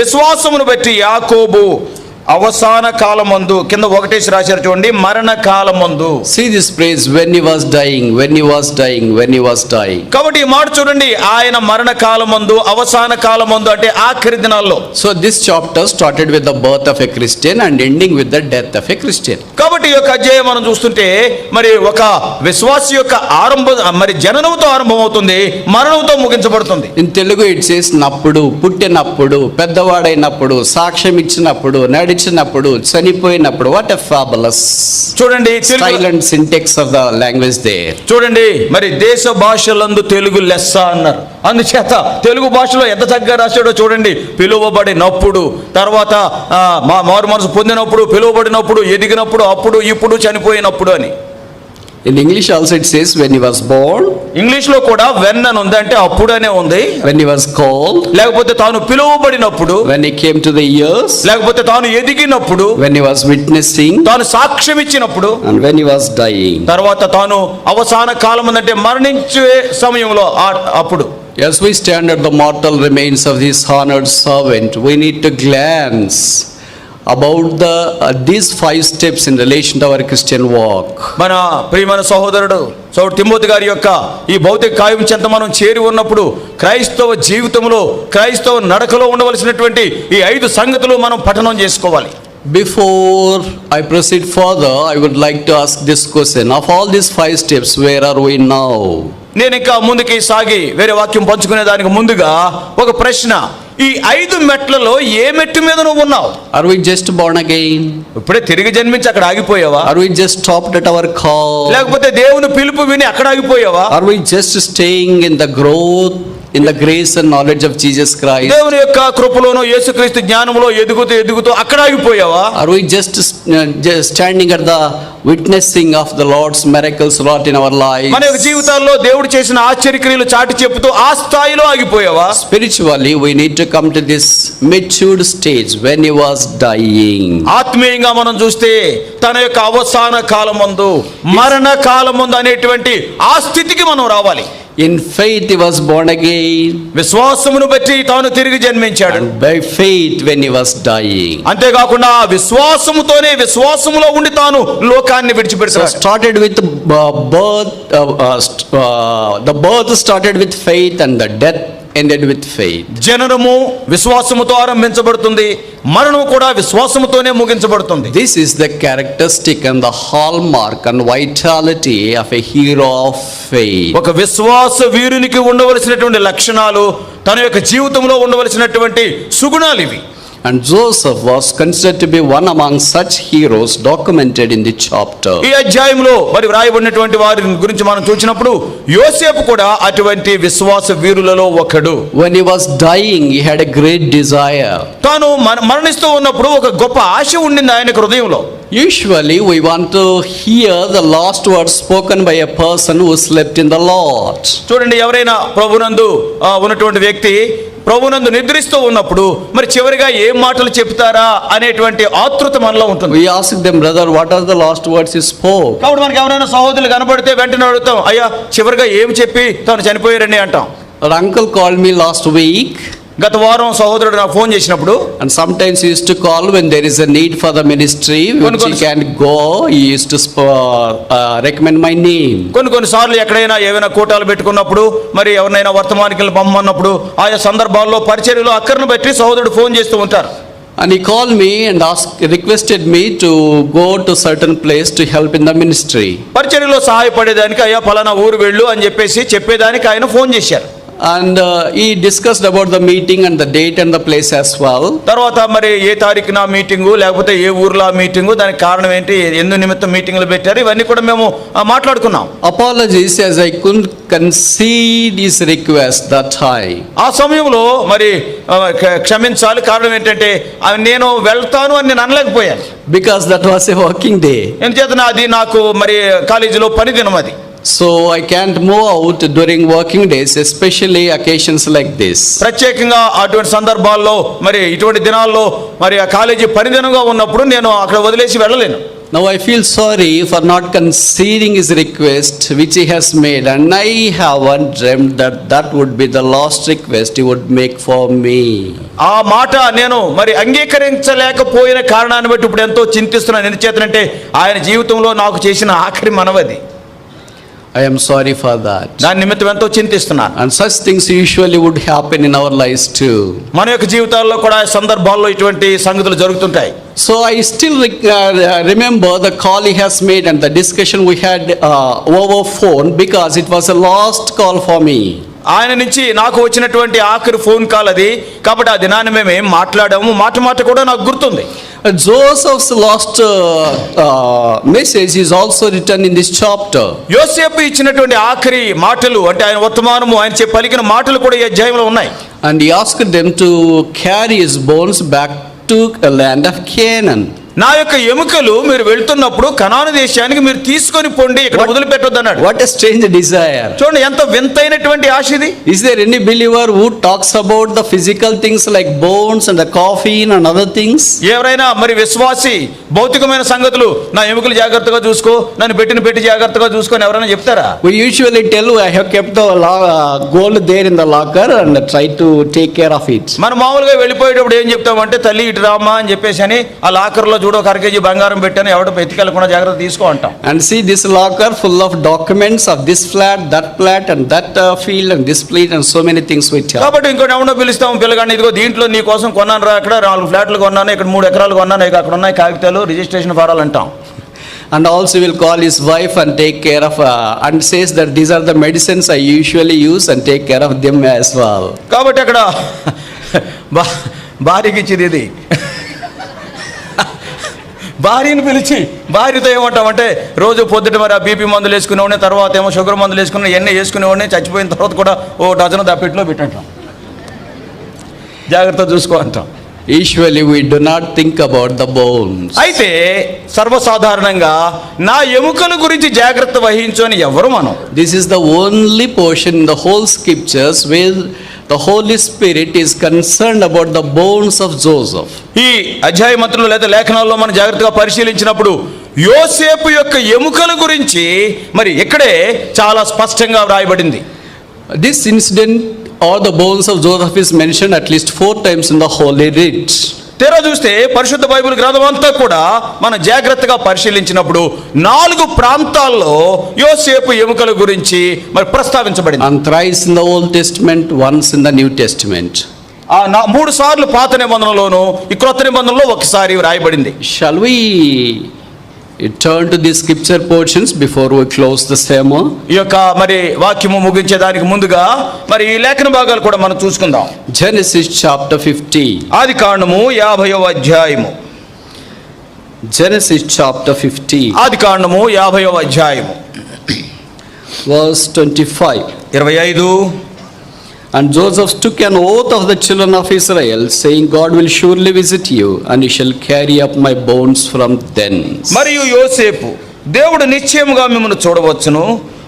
విశ్వాసమును బట్టి యాకోబు అవసాన కాలమందు, కింద 1 రాశారు చూడండి, మరణ కాలమందు. see this phrase, when he was dying, when he was dying, when he was dying. కాబట్టి ఈ మాట చూడండి, ఆయన మరణ కాలమందు, అవసాన కాలమందు అంటే ఆఖరి దినాల్లో. So this chapter started with the birth of a Christian and ending with the death of a Christian. కాబట్టి ఈ యొక్క అధ్యాయం మనం చూస్తుంటే మరి ఒక విశ్వాసి యొక్క ఆరంభం మరి జననంతో ఆరంభమవుతుంది, మరణంతో ముగించబడుతుంది. In Telugu it says నప్పుడు, పుట్టినప్పుడు, పెద్దవాడైనప్పుడు, సాక్ష్యం ఇచ్చినప్పుడు, నడిచినప్పుడు, చనిపోయినప్పుడు. వాట్ ఎ ఫ్యాబులస్ చూడండి style and syntax of the language there. చూడండి, మరి దేశ భాషలందు తెలుగు లెస్స అన్నారు. అందుచేత తెలుగు భాషలో ఎంత చక్కగా రాశాడో చూడండి. పిలువబడినప్పుడు, తర్వాత మారు మనసు పొందినప్పుడు, పిలువబడినప్పుడు, ఎదిగినప్పుడు, అప్పుడు, ఇప్పుడు, చనిపోయినప్పుడు అని. In English also it says when he was born, English లో కూడా వెన్ అని ఉంది, అంటే అప్పుడు అనే ఉంది. when he was called, లేకపోతే తాను పిలువబడినప్పుడు, when he came to the years, లేకపోతే తాను ఎదిగినప్పుడు, when he was witnessing, తాను సాక్ష్యం ఇచ్చినప్పుడు, and when he was dying. తర్వాత తాను అవసాన కాలం అంటే మరణించే సమయంలో అప్పుడు. As we stand at the mortal remains of this honored servant, we need to glance about these 5 steps in relation to our Christian walk. మన ప్రియమైన సహోదరుడు తిమోతి గారి యొక్క ఈ భౌతిక కాయం చెంత మనం చేరి ఉన్నప్పుడు క్రైస్తవ జీవితంలో, క్రైస్తవ నడకలో ఉండవలసినటువంటి ఈ 5 సంగతులు మనం పఠనం చేసుకోవాలి. Before I proceed further, I would like to ask this question: of all these 5 steps, where are we now? నేను ఇంకా ముందుకి సాగి వేరే వాక్యం పంచుకునే దానికి ముందుగా ఒక ప్రశ్న. ఈ 5 మెట్లలో ఏ మెట్టు మీద నువ్వు ఉన్నావు? Are we just born again? ఇప్పుడే తిరిగి జన్మించి అక్కడ ఆగిపోయావా? Are we just stopped at our call? లేకపోతే దేవుని పిలుపు విని అక్కడ ఆగిపోయావా? Are we just staying in the growth, in the grace and knowledge of Jesus Christ? దేవుని యొక్క కృపలోను యేసుక్రీస్తు జ్ఞానములో ఎదుగుతూ అక్కడ ఆగిపోయావా? Are we just standing at the witnessing of the Lord's miracles wrought in our lives? మన యొక్క జీవితాల్లో దేవుడు చేసిన ఆశ్చర్యక్రియలు చాటి చెప్పుతూ ఆ స్థాయిలో ఆగిపోయావా? Spiritually, we need to come to this matured stage when he was dying. ఆత్మీయంగా మనం చూస్తే తన యొక్క అవసాన కాలమందు, మరణ కాలమందు అనేటువంటి ఆ స్థితికి మనం రావాలి. In faith he was born again, విశ్వాసమును బట్టి తాను తిరిగి జన్మించాడు. and by faith when he was dying. అంతేకాకుండా ఆ విశ్వాసముతోనే, విశ్వాసములో ఉండి తాను లోకాన్ని So విడిచిపెడతాడు. started with birth, the birth started with faith and the death ended with faith. జననము విశ్వాసముతో ఆరంభించబడుతుంది, మరణం కూడా విశ్వాసముతోనే ముగించబడుతుంది. This is the characteristic and the hallmark and vitality of a hero of faith. ఒక విశ్వాస వీరునికి ఉండవలసినటువంటి లక్షణాలు, తన యొక్క జీవితంలో ఉండవలసినటువంటి సుగుణాలు ఇవి. And Joseph was considered to be one among such heroes documented in the chapter. ఈ అధ్యాయంలో మరి వ్రాయబడినటువంటి వారి గురించి మనం చూసినప్పుడు యోసేపు కూడా అటువంటి విశ్వాస వీరులలో ఒకడు. When he was dying, he had a great desire. తాను మరణిస్తూ ఉన్నప్పుడు ఒక గొప్ప ఆశ ఉండింది ఆయన హృదయంలో. Usually we want to hear the last words spoken by a person who slept in the Lord. చూడండి, ఎవరైనా ప్రభునందు ఉన్నటువంటి వ్యక్తి ప్రభునందు నిద్రిస్తూ ఉన్నప్పుడు మరి చివరిగా ఏం మాటలు చెప్తారా అనేటువంటి ఆతృత మనలో ఉంటుంది. We ask them, brother, what are the last words you spoke? కాబట్టి మనకి ఎవరైనా సహోదరులు కనబడితే వెంటనే అడుగుతాం, అయ్యా చివరిగా ఏం చెప్పి తాను చనిపోయారని అంటాం. Our uncle called me last week. గత వారం సహోదరుడు నాకు ఫోన్ చేసినప్పుడు, And sometimes he used to call when there is a need for the ministry which he can't go. He used to recommend my name. కొన్ని సార్లు ఎక్కడైనా ఏమైనా కూటాలు పెట్టుకున్నప్పుడు, మరి ఎవరినైనా వర్తమానికలు పంపమన్నప్పుడు, ఆయా సందర్భాల్లో పరిచర్యలో అక్కర్ను బట్టి సహోదరుడు ఫోన్ చేస్తూ ఉంటారు. And he called me and requested me to go to certain place to help in the ministry. పరిచర్యలో సహాయపడేదానికి అయ్యా ఫలానా ఊరు వెళ్ళు అని చెప్పేదానికి ఆయన ఫోన్ చేశారు. And he discussed about the meeting and the date and the place as well. తర్వాత మరి ఏ తారీఖున మీటింగు, లేకపోతే ఏ ఊర్లో మీటింగు, దానికి కారణం ఏంటి, ఎందు నిమిత్తం మీటింగ్లు పెట్టారు, ఇవన్నీ కూడా మేము మాట్లాడుకున్నాం. Apologies as I couldn't concede his request that time. ఆ సమయంలో మరి క్షమించాలి, కారణం ఏంటంటే నేను వెళ్తాను అని నేను అనలేకపోయాను. Because that was a working day. ఎందుచేత అది నాకు మరి కాలేజీలో పని దినం అది. So I can't move out during working days, especially occasions like this. ప్రత్యేకంగా అటువంటి సందర్భాల్లో మరి ఇటువంటి దినాల్లో మరి ఆ కాలేజీ పనిదినంగా ఉన్నప్పుడు నేను అక్కడ వదిలేసి వెళ్ళలేను. Now I feel sorry for not conceding his request which he has made, and I haven't dreamt that would be the last request he would make for me. ఆ మాట నేను మరి అంగీకరించలేకపోయిన కారణాన్ని బట్టి ఇప్పుడు ఎంతో చింతిస్తున్నాను. ఎందుచేతనంటే ఆయన జీవితంలో నాకు చేసిన ఆఖరి మనవది. I am sorry for that. దాని నిమిత్తం ఎంతో చింతిస్తున్నాను. And such things usually would happen in our lives too. మన యొక్క జీవితాల్లో కూడా సందర్భాల్లో ఇటువంటి సంగతులు జరుగుతుంటాయి. So I still remember the call he has made and the discussion we had over phone, because it was a last call for me. ఆయన నుంచి నాకు వచ్చినటువంటి ఆఖరి ఫోన్ కాల్ అది. కాబట్టి ఆ దినాన్ని మేము ఏం మాట్లాడాము, మాట కూడా నాకు గుర్తుంది. Joseph's last message is also written in this chapter. యోసేపు ఇచ్చినటువంటి ఆఖరి మాటలు అంటే ఆయన వర్తమానము, ఆయన పలికిన మాటలు కూడా ఈ అధ్యాయంలో ఉన్నాయి. And he asked them to carry his bones back to a land of Canaan. నా యొక్క ఎముకలు మీరు వెళ్తున్నప్పుడు కనాను దేశానికి మీరు తీసుకొని పోండి, ఇక్కడ వదిలిపెట్టొద్దు అన్నాడు. What a strange desire. చూడండి ఎంత వింతైనటువంటి ఆశ ఇది. Is there any believer who talks about the physical things like bones and the coffin and other things? ఎవరైనా మరి విశ్వాసి భౌతికమైన సంగతులు, నా ఎముకలు జాగ్రత్తగా చూసుకో, నన్ను పెట్టి జాగ్రత్తగా చూసుకొని ఎవరైనా చెప్తారా? We usually tell, I have kept the gold there in the locker and try to take care of it. మనం మామూలుగా వెళ్ళిపోయేటప్పుడు ఏం చెప్తామంటే, తల్లి ఇటు రామ్మా అని చెప్పేసి అని ఆ లాకర్లో చూడు ఒక 1 కేజీ బంగారం పెట్టాను, ఎవడో ఎత్తుకెళ్ళకుండా జాగ్రత్త తీసుకో అంటాం. And see this locker full of documents of this flat and that field and this plate and so many things we tell. కాబట్టి ఇంకోటి ఎవడో పిలుస్తాం, పిల్లగాడిని ఇదిగో దీంట్లో నీ కోసం కొన్నాను రా, అక్కడ 4 ఫ్లాట్లు కొన్నాను, ఇక్కడ 3 ఎకరాలు కొన్నాను, అక్కడ ఉన్నాయి కాగితాలు, రిజిస్ట్రేషన్ ఫారాలు అంటాం. And also will call his wife and take care of and says that these are the medicines I usually use and take care of them as well. కాబట్టి అక్కడ భార్యకి ఇచ్చేది ఇది. భార్యను పిలిచి భార్యతో ఏమంటామంటే, రోజు పొద్దుట మరి ఆ బీపీ మందులు వేసుకునేవాడిని, తర్వాత ఏమో షుగర్ మందులు వేసుకుని ఎన్నో వేసుకునేవాడిని, చచ్చిపోయిన తర్వాత కూడా 1 డజన్ దాపెట్లో పెట్టంటాం, జాగ్రత్త చూసుకో అంటాం. Usually we do not think about the bones. అయితే సర్వసాధారణంగా నా ఎముకల గురించి జాగ్రత్త వహించు అని ఎవరు మనం. This is the only portion in the whole scriptures where the Holy Spirit is concerned about the bones of Joseph. ఈ అధ్యాయమంతులు లేదా లేఖనాల్లో మనం జాగ్రత్తగా పరిశీలించినప్పుడు యోసేపు యొక్క ఎముకల గురించి మరి ఇక్కడే చాలా స్పష్టంగా వ్రాయబడింది. This incident or the bones of Joseph is mentioned at least 4 times in the Holy Writ. తెర చూస్తే పరిశుద్ధ బైబిల్ గ్రంథం అంతా కూడా మనం జాగ్రత్తగా పరిశీలించినప్పుడు 4 ప్రాంతాల్లో యోసేపు ఎముకల గురించి మరి ప్రస్తావించబడింది. And thrice in the Old Testament, once in the New Testament. 3 సార్లు పాత నిబంధనలోను, ఈ క్రొత్త నిబంధనలో ఒకసారి వ్రాయబడింది. Shall we turn to the scripture portions before we close the sermon? ఈ యొక్క మరి వాక్యము ముగించేదానికి ముందుగా మరి ఈ లేఖన భాగాలు కూడా మనం చూసుకుందాం. Genesis chapter 50. ఆదికాండము 50వ అధ్యాయము. Genesis chapter 50. ఆదికాండము 50వ అధ్యాయము verse 25. 25. And Joseph took an oath of the children of Israel, saying, God will surely visit you, and you shall carry up my bones from thence. మరియు యోసేపు, దేవుడు నిశ్చయముగా మిమ్మల్ని చూడవచ్చును,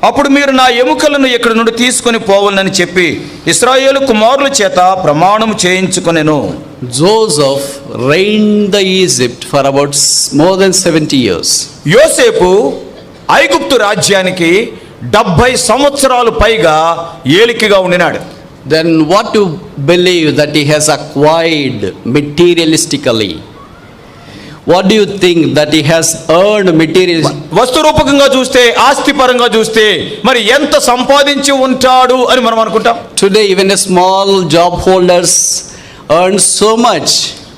అప్పుడు మీరు నా ఎముకలను ఇక్కడి నుండి తీసుకొని పోవాలని చెప్పి ఇశ్రాయేలు కుమారుల చేత ప్రమాణం చేయించుకొనెను. Joseph reigned the Egypt for about more than 70 years. యోసేపు ఐగుప్తు రాజ్యానికి 70 సంవత్సరాలు పైగా ఏలికగా ఉండినాడు. Then what to believe that he has acquired materialistically? What do you think that he has earned materially? వస్తు రూపకంగా చూస్తే, ఆస్తి పరంగా చూస్తే మరి ఎంత సంపాదించి ఉంటాడు అని మనం అనుకుంటాం. Today even a small job holders earn so much.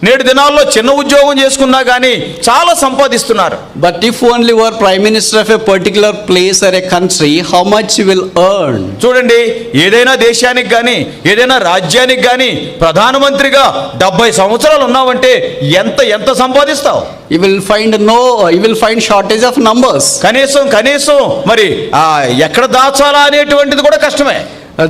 నేటి దినాల్లో చిన్న ఉద్యోగం చేసుకున్నా కానీ చాలా సంపాదిస్తున్నారు. But if only were prime minister of a particular place or a country, how much you will earn? చూడండి, ఏదైనా దేశానికి కానీ ఏదైనా రాజ్యానికి కానీ ప్రధానమంత్రిగా 70 సంవత్సరాలు ఉన్నావంటే ఎంత సంపాదిస్తావు? You will find shortage of numbers. కనీసం మరి ఎక్కడ దాచాలా అనేటువంటిది కూడా కష్టమే.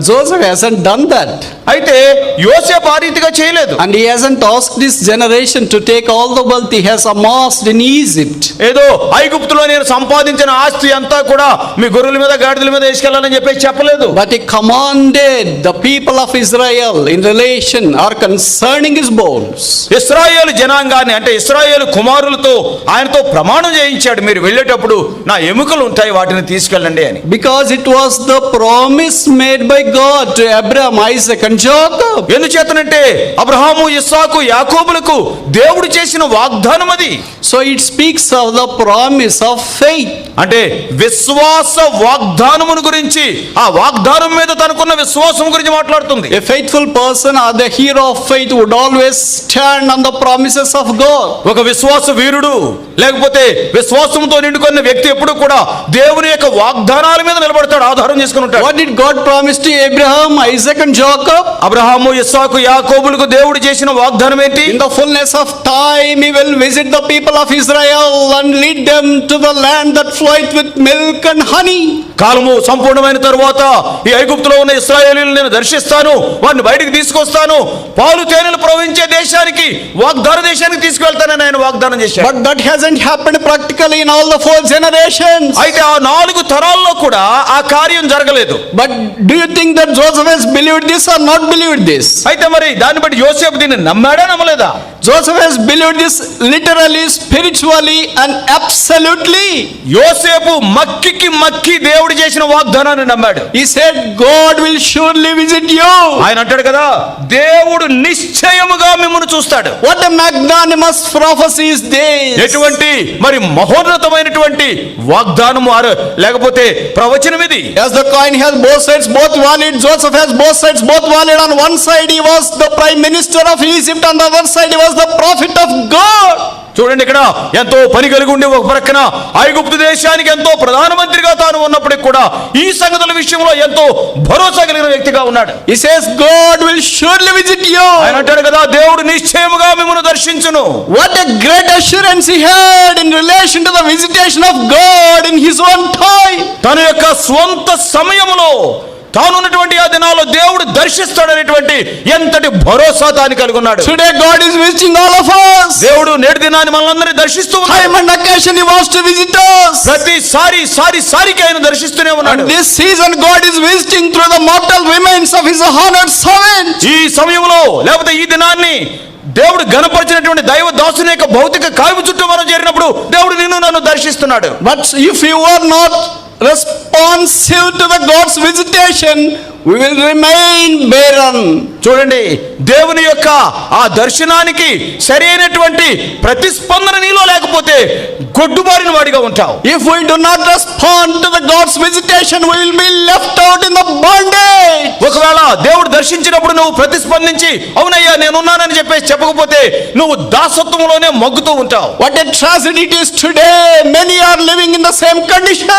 Joseph hasn't done that. అయితే యోసేపు ఆ రీతిగా చేయలేదు. And he hasn't asked this generation to take all the wealth he has amassed in Egypt. ఏదో ఐగుప్తులో నేను సంపాదించిన ఆస్తి అంతా కూడా మీ గొర్రెల మీద గాడిదల మీద వేసుకెళ్ళాలని చెప్పేసి చెప్పలేదు. But he commanded the people of Israel in relation or concerning his bones. ఇశ్రాయేలు జనాంగాన్ని అంటే ఇశ్రాయేలు కుమారులతో ఆయనతో ప్రమాణం చేయించాడు, మీరు వెళ్ళేటప్పుడు నా ఎముకలు ఉంటాయి, వాటిని తీసుకెళ్ళండి అని. Because it was the promise made by God to Abraham, Isaac and Jacob. ఎందుచేతనంటే అబ్రహాము, ఇస్సాకు, యాకోబులకు దేవుడు చేసిన వాగ్దానం అది. So it speaks of the promise of faith. అంటే విశ్వాస వాగ్దానమును గురించి, ఆ వాగ్దానం మీద తనకున్న విశ్వాసం గురించి మాట్లాడుతుంది. A faithful person or the hero of faith would always stand on the promises of God. ఒక విశ్వాస వీరుడు లేకపోతే విశ్వాసంతో నిండుకున్న వ్యక్తి ఎప్పుడు కూడా దేవుని యొక్క వాగ్దానాల మీద నిలబడతాడు, ఆధారం చేసుకుని ఉంటాడు. What did God promise to Abraham, Isaac and Jacob? Abraham, ఇస్సాకు, యాకోబులకు దేవుడు చేసిన వాగ్దానం ఏంటి? In the fullness of time he will visit the people of Israel and lead them to the land that floweth with milk and honey. కాలము సంపూర్ణమైన తరువాత ఈ ఐగుప్తులో ఉన్న ఇశ్రాయేలీయులను నేను దర్శిస్తాను, వారిని బయటికి తీసుకొస్తాను, పాలు తేనెలు ప్రవహించే దేశానికి, వాగ్దాన దేశానికి తీసుకువెళ్తానని ఆయన వాగ్దానం చేశాడు. But that hasn't happened practically in all the 4 generations. అయితే ఆ 4 తరాల్లో కూడా ఆ కార్యం జరగలేదు. But do you think that Joseph has believed this or not believed this? అయితే మరి దాన్ని బట్టి యోసేపు దీన్ని నమ్మాడా నమ్మలేదా? Joseph has believed this literally, spiritually and absolutely. యోసేపు మక్కి దేవుడు చేసిన వాగ్దానాన్ని నమ్మాడు. He said, God will surely visit you. ఆయన అంటాడు కదా, దేవుడు నిశ్చయముగా మిమ్మల్ని చూస్తాడు. What a magnanimous prophecy is this. ఎటువంటి మరి మహోన్నతమైనటువంటి వాగ్దానము లేకపోతే ప్రవచనం ఇది. As the coin has both sides, both valid, Joseph has both sides, both valid. On one side he was the prime minister of Egypt, on the other side he was the prophet of God. చూడండి, ఇక్కడ ఎంతో పని కలిగి ఉండి ఒక ప్రక్కన ఐగుప్తు దేశానికి ఎంతో ప్రధానమంత్రిగా తాను ఉన్నప్పటికీ కూడా ఈ సంగతుల విషయంలో ఎంతో భరోసా కలిగిన వ్యక్తిగా ఉన్నాడు. He says, God will surely visit you. ఆయన అంటాడు కదా, దేవుడు నిశ్చయముగా మిమ్మల్ని దర్శించును. What a great assurance he had in relation to the visitation of God in his own time. తన యొక్క స్వంత సమయంలో తానున్నటువంటి ఆ దినాల్లో దేవుడు దర్శిస్తాడనేటువంటి ఎంతటి భరోసా తాను కలిగి ఉన్నాడు. Today God is visiting all of us. దేవుడు నేటి దినాన్ని మనల్ని దర్శిస్తూ ఉన్నాడు. Time and occasion he wants to visit us. ప్రతిసారికి ఆయన దర్శిస్తూనే ఉన్నాడు. And this season God is visiting through the mortal remains of his honored servant. ఈ సమయంలో లేకపోతే ఈ దినాన్ని దేవుడు గణపరిచినటువంటి దైవ దాసుని యొక్క భౌతిక కాయము చుట్టూ మనం చేరినప్పుడు దేవుడు నిన్ను నన్ను దర్శిస్తున్నాడు. But if you are not responsive to the God's visitation, we will remain barren. చూడండి, దేవుని యొక్క ఆ దర్శనానికి సరైనటువంటి ప్రతిస్పందన నీలో లేకపోతే గొడ్డుబారిన వాడిగా ఉంటావు. If we do not respond to the God's visitation, we will be left out in the bondage. ఒకవేళ దేవుడు దర్శించినప్పుడు నువ్వు ప్రతిస్పందించి అవునయ్యా నేనున్నానని చెప్పేసి చెప్పకపోతే నువ్వు దాసత్వంలోనే మగ్గుతూ ఉంటావు. What a tragedy it is today. Many are living in the same condition.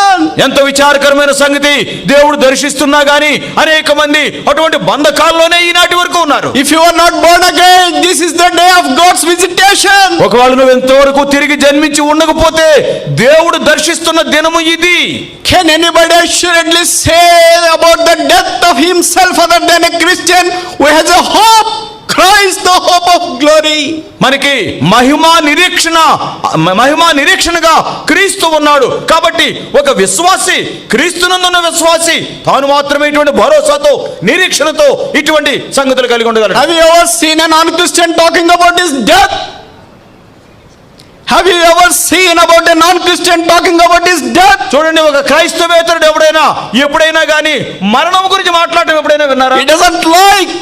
ఎంత విచారకరమైన సంగతి, దేవుడు దర్శిస్తున్నా గానీ అనేక మంది అటువంటి బంధకాల్లోనే ఈనాటి వరకు ఉన్నారు. If you are not born again, this is the day of God's visitation. ఒకవేళ నువ్వు ఎంతవరకు తిరిగి జన్మించి ఉండకపోతే దేవుడు దర్శిస్తున్న దినము ఇది. Can anybody assuredly say about the death of himself other than a Christian who has a hope? Christ, the hope of glory. మనకి మహిమా నిరీక్షణగా క్రీస్తు ఉన్నాడు. కాబట్టి ఒక విశ్వాసి, క్రీస్తునందున్న విశ్వాసి తాను మాత్రమే ఇటువంటి భరోసాతో నిరీక్షణతో ఇటువంటి సంగతులు కలిగి ఉండగలడు. Have you ever seen a non-Christian talking about his death? Have you ever seen about a non-Christian talking about his death? చూడండి, ఒక క్రైస్తవేతరుడు ఎప్పుడైనా కానీ మరణం గురించి మాట్లాడటం ఎప్పుడైనా విన్నారా? He doesn't like.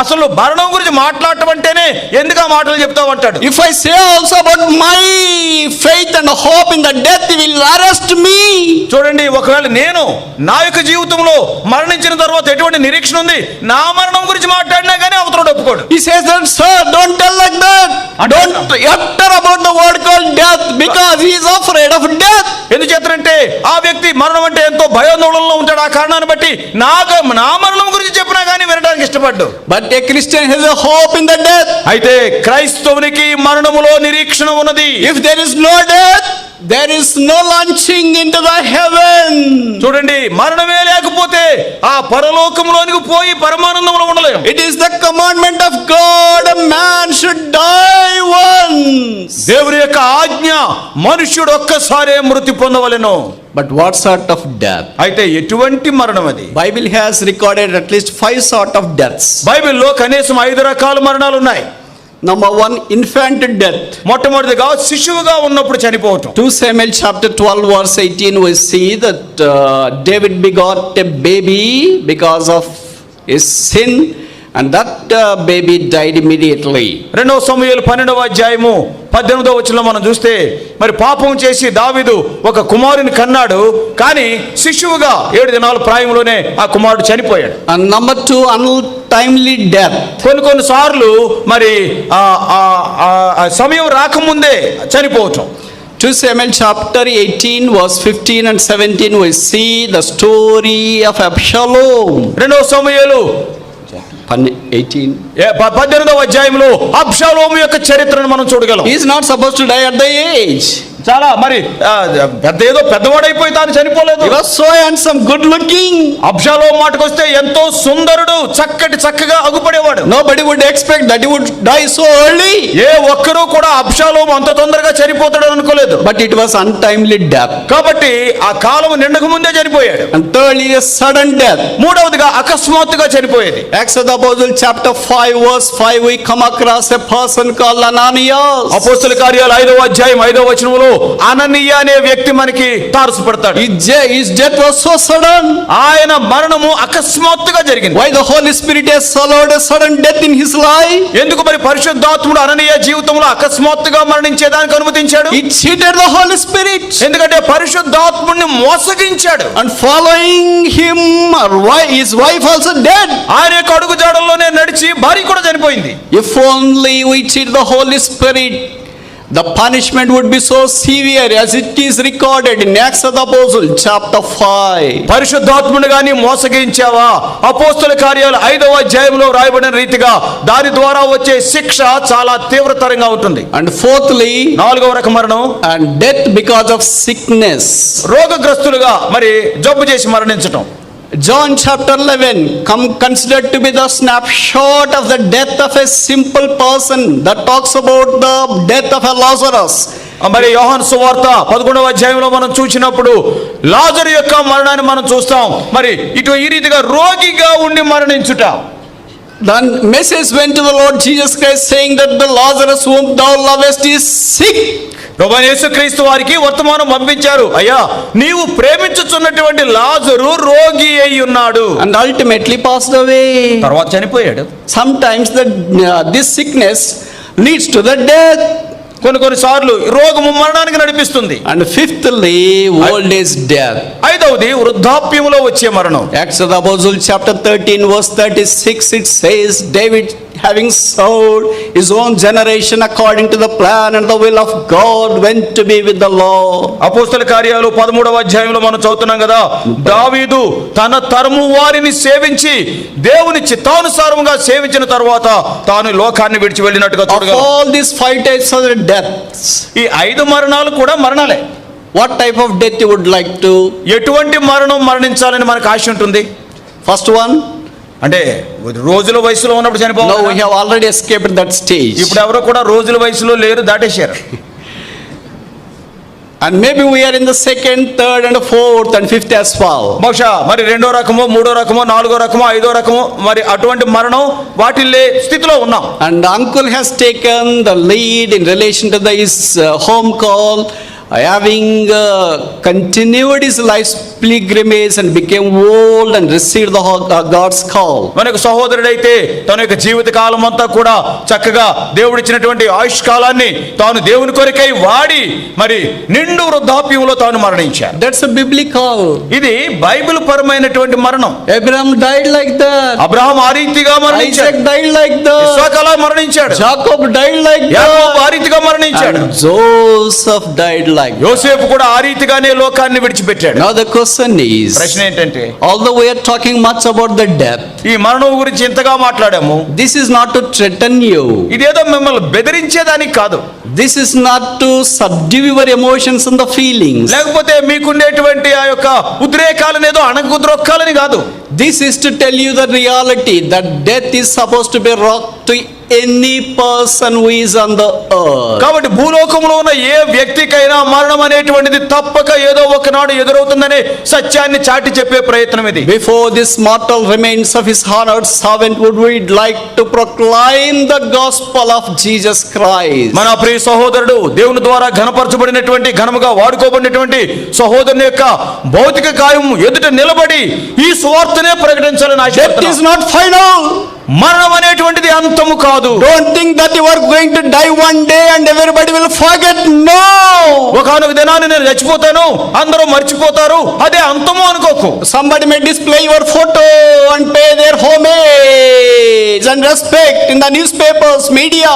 అసలు మరణం గురించి మాట్లాడటం అంటేనే ఎందుకు ఆ మాటలు చెప్తావు అంటాడు. If I say also about my faith and hope in the death, he will arrest me. చూడండి, ఒకవేళ నేను నా యొక్క జీవితంలో మరణించిన తర్వాత ఎటువంటి నిరీక్షణ ఉంది, నా మరణం గురించి మాట్లాడినా కానీ అవతల ఒప్పుకోడు. He says that, sir, don't tell like that. Don't utter about the word called death, because he is afraid of death. ఎందుచేతంటే ఆ వ్యక్తి మరణం అంటే ఎంతో భయాందోళనలో ఉంటాడు. ఆ కారణాన్ని బట్టి నా మరణం గురించి చెప్పినా కానీ వినడానికి ఇష్టపడ్డు. But a Christian has a hope in the death. అయితే క్రైస్తవునికి మరణములో నిరీక్షణ ఉన్నది. If there is no death, there is no launching into the heaven. చూడండి, మరణమే లేకపోతే ఆ పరలోకంలోనికి పోయి పరమానందంలో ఉండలేం. It is the commandment of God, a man should die once. దేవుని యొక్క ఆజ్ఞ, మనుష్యుడు ఒక్కసారే మృతి పొందవలెను. But what sort of death? అయితే ఎటువంటి మరణం అది? Bible has recorded at least 5 sort of deaths. బైబిల్లో కనీసం 5 రకాల మరణాలు ఉన్నాయి. Number 1, infant death. మొట్టమొదటిగా శిశువుగా ఉన్నప్పుడు చనిపోవటం. 2 Samuel chapter 12 verse 18 we see that David begot a baby because of his sin, and that baby died immediately. 2 సమూయేలు 12వ అధ్యాయము 18వ వచనంలో మనం చూస్తే మరి పాపం చేసి దావీదు ఒక కుమారుని కన్నాడు, కానీ శిశువుగా 7 దినాల ప్రాయంలోనే ఆ కుమారుడు చనిపోయాడు. And number 2, untimely death. కొన్ని సార్లు మరి సమయం రాకముందే చనిపోవటం. 2 Samuel chapter 18 verse 15 and 17 we see the story of Absalom. 2 సమూయేలు 18. 18వ అధ్యాయంలో అబ్షాలోము యొక్క చరిత్రను మనం చూడగలం. He is not supposed to die at the age. చాలా మరి ఏదో పెద్దవాడైపోయి తాను చనిపోలేదు. He was so handsome, good looking. అబ్షాలోము మాటకు వస్తే ఎంతో సుందరుడు, చక్కగా అగుపడేవాడు. Nobody would expect that he would die so early. ఏ ఒక్కరూ కూడా అబ్షాలోము అంత తొందరగా చనిపోతాడు అనుకోలేదు. But it was untimely death. కాబట్టి ఆ కాలం నిండక ముందే చనిపోయాడు. And thirdly, a sudden death. మూడవదిగా అకస్మాత్తుగా చనిపోయేది. Acts of the Apostle chapter 5 verse 5, we come across a person called Ananias. అపోస్తల కార్యాలు 5వ అధ్యాయం 5వ వచనంలో అననీయ అనే వ్యక్తి మనకి తారసపడతాడు. His death was so sudden. ఆయన మరణము అకస్మాత్తుగా జరిగింది. Why the Holy Spirit has allowed a sudden death in his life? ఎందుకు మరి పరిశుద్ధాత్ముడు అననీయ జీవితంలో అకస్మాత్తుగా మరణించేదానికి అనుమతించాడు? He cheated the Holy Spirit. ఎందుకంటే పరిశుద్ధాత్ముడిని మోసగించాడు. And following him, his wife also dead. ఆయన యొక్క అడుగు జాడల్లోనే నడిచి భార్య కూడా చనిపోయింది. If only we cheat the Holy Spirit, the punishment would be so severe as it is recorded in Acts of the Apostle chapter 5. పరిశుద్ధాత్ముని గాని మోసగించావా? అపోస్తల కార్యాలు 5వ అధ్యాయంలో రాయబడిన రీతిగా దాని ద్వారా వచ్చే శిక్ష చాలా తీవ్రతరంగా ఉంటుంది. And fourthly, 4వ రకం మరణం, and death because of sickness. రోగగ్రస్తులుగా మరి జబ్బు చేసి మరణించటం. John chapter 11 considered to be the snapshot of the death of a simple person that talks about the death of a Lazarus. మరి యోహాను సువార్త 11వ అధ్యాయంలో మనం చూసినప్పుడు లాజరు యొక్క మరణాన్ని మనం చూస్తాం. మరి ఇటు ఈ రీతిగా రోగిగా ఉండి మరణించుట. The message went to the Lord Jesus Christ saying that the Lazarus whom thou lovest is sick. ప్రభువైన యేసుక్రీస్తు వారికి వర్తమానం పంపించారు, అయ్యా నీవు ప్రేమించుచున్నటువంటి లాజరు రోగి అయి ఉన్నాడు. And ultimately passed away. తర్వాత చనిపోయాడు. Sometimes this sickness leads to the death. కొన్ని సార్లు రోగము మరణానికి నడిపిస్తుంది. And fifthly, old age death. 5వది వృద్ధాప్యములో వచ్చే మరణం. Acts of the Apostle chapter 13 verse 36, it says, David having served his own generation according to the plan and the will of God went to be with the Lord. అపోస్తల కార్యాలు 13వ అధ్యాయంలో మనం చదువుతున్నాం కదా, దావీదు తన తరము వారిని సేవించి దేవుని చిత్తానుసారముగా సేవించిన తర్వాత తాను లోకాన్ని విడిచి వెళ్ళినట్టుగా చూడగలం. All these 5 types of deaths. ఈ 5 మరణాలు కూడా మరణాలే. What type of death you would like to? ఎటువంటి మరణం మరణించాలని మనకు ఆశ ఉంటుంది? First one, అంటే రోజుల వయసులో ఉన్నప్పుడు no, we చనిపోవాలి. have already escaped that stage. ఇప్పుడు ఎవరు కూడా రోజుల వయసులో లేరు, దాటేశారు. And maybe we are in the second, third and fourth and fifth as well. బహుశా మరి 2వ రకము, 3వ రకము, 4వ రకము, 5వ రకము మరి అటువంటి మరణం వాటిల్లే స్థితిలో ఉన్నాం. And uncle has taken the lead in relation to his home call, having continued his life's pilgrimage and became old and received the God's call. మనకు సహోదరుడైతే తన యొక్క జీవిత కాలం అంతా కూడా చక్కగా దేవుడిచ్చినటువంటి ఆయుష్ కాలాన్ని తాను దేవుని కొరకై వాడి మరి నిండు వృద్ధాప్యంలో తాను మరణించాడు. That's a biblical. ఇది బైబిల్ పరమైనటువంటి మరణం. Abraham died like that. Abraham ఆ రీతిగా Isaac మరణించాడు. died like that. ఇస్సాకు అలా మరణించాడు. Jacob died like యాకోబు ఆ that. రీతిగా మరణించాడు. And Joseph died like that. యోసేపు కూడా ఆ రీతిగానే లోకాన్ని విడిచిపెట్టాడు. Now the question is, ప్రశ్న ఏంటంటే, although we are talking much about the death, ఈ మరణం గురించి ఇంతగా మాట్లాడాము, this is not to threaten you. ఇదేదో మిమ్మల్ని బెదిరించేదానికి కాదు, This is not to subdue your emotions and the feelings. లేకపోతే మీకుండేటువంటి ఆ యొక్క ఉద్రేకాలను ఏదో అణగుద్రొక్కాలని కాదు. This is to tell you the reality that death is supposed to be rock to any person who is on the earth. కాబట్టి భూలోకంలో ఉన్న ఏ వ్యక్తికైనా మరణం అనేటువంటిది తప్పక ఏదో ఒకనాడు ఎదురవుతుందనే సత్యాన్ని చాటి చెప్పే ప్రయత్నం ఇది. Before this mortal remains of his honored servant, would we like to proclaim the gospel of Jesus Christ? మన ప్రియ సహోదరుడు దేవుని ద్వారా ఘనపరచబడినటువంటి ఘనముగా వాడుకోబడినటువంటి సహోదరుని యొక్క భౌతిక కాయం ఎదుట నిలబడి ఈ సువార్తనే ప్రకటించాలని Death is ఆశిస్తున్నాను. not final. మరణం అనేటువంటిది అంతము కాదు. Don't think that you are going to die one day and everybody will forget. No. ఒకనొక దినాన్ని నేను చచ్చిపోతాను, అందరూ మర్చిపోతారు, అదే అంతము అనుకోకు. Somebody may display your photo and pay their homage and respect in the newspapers, media,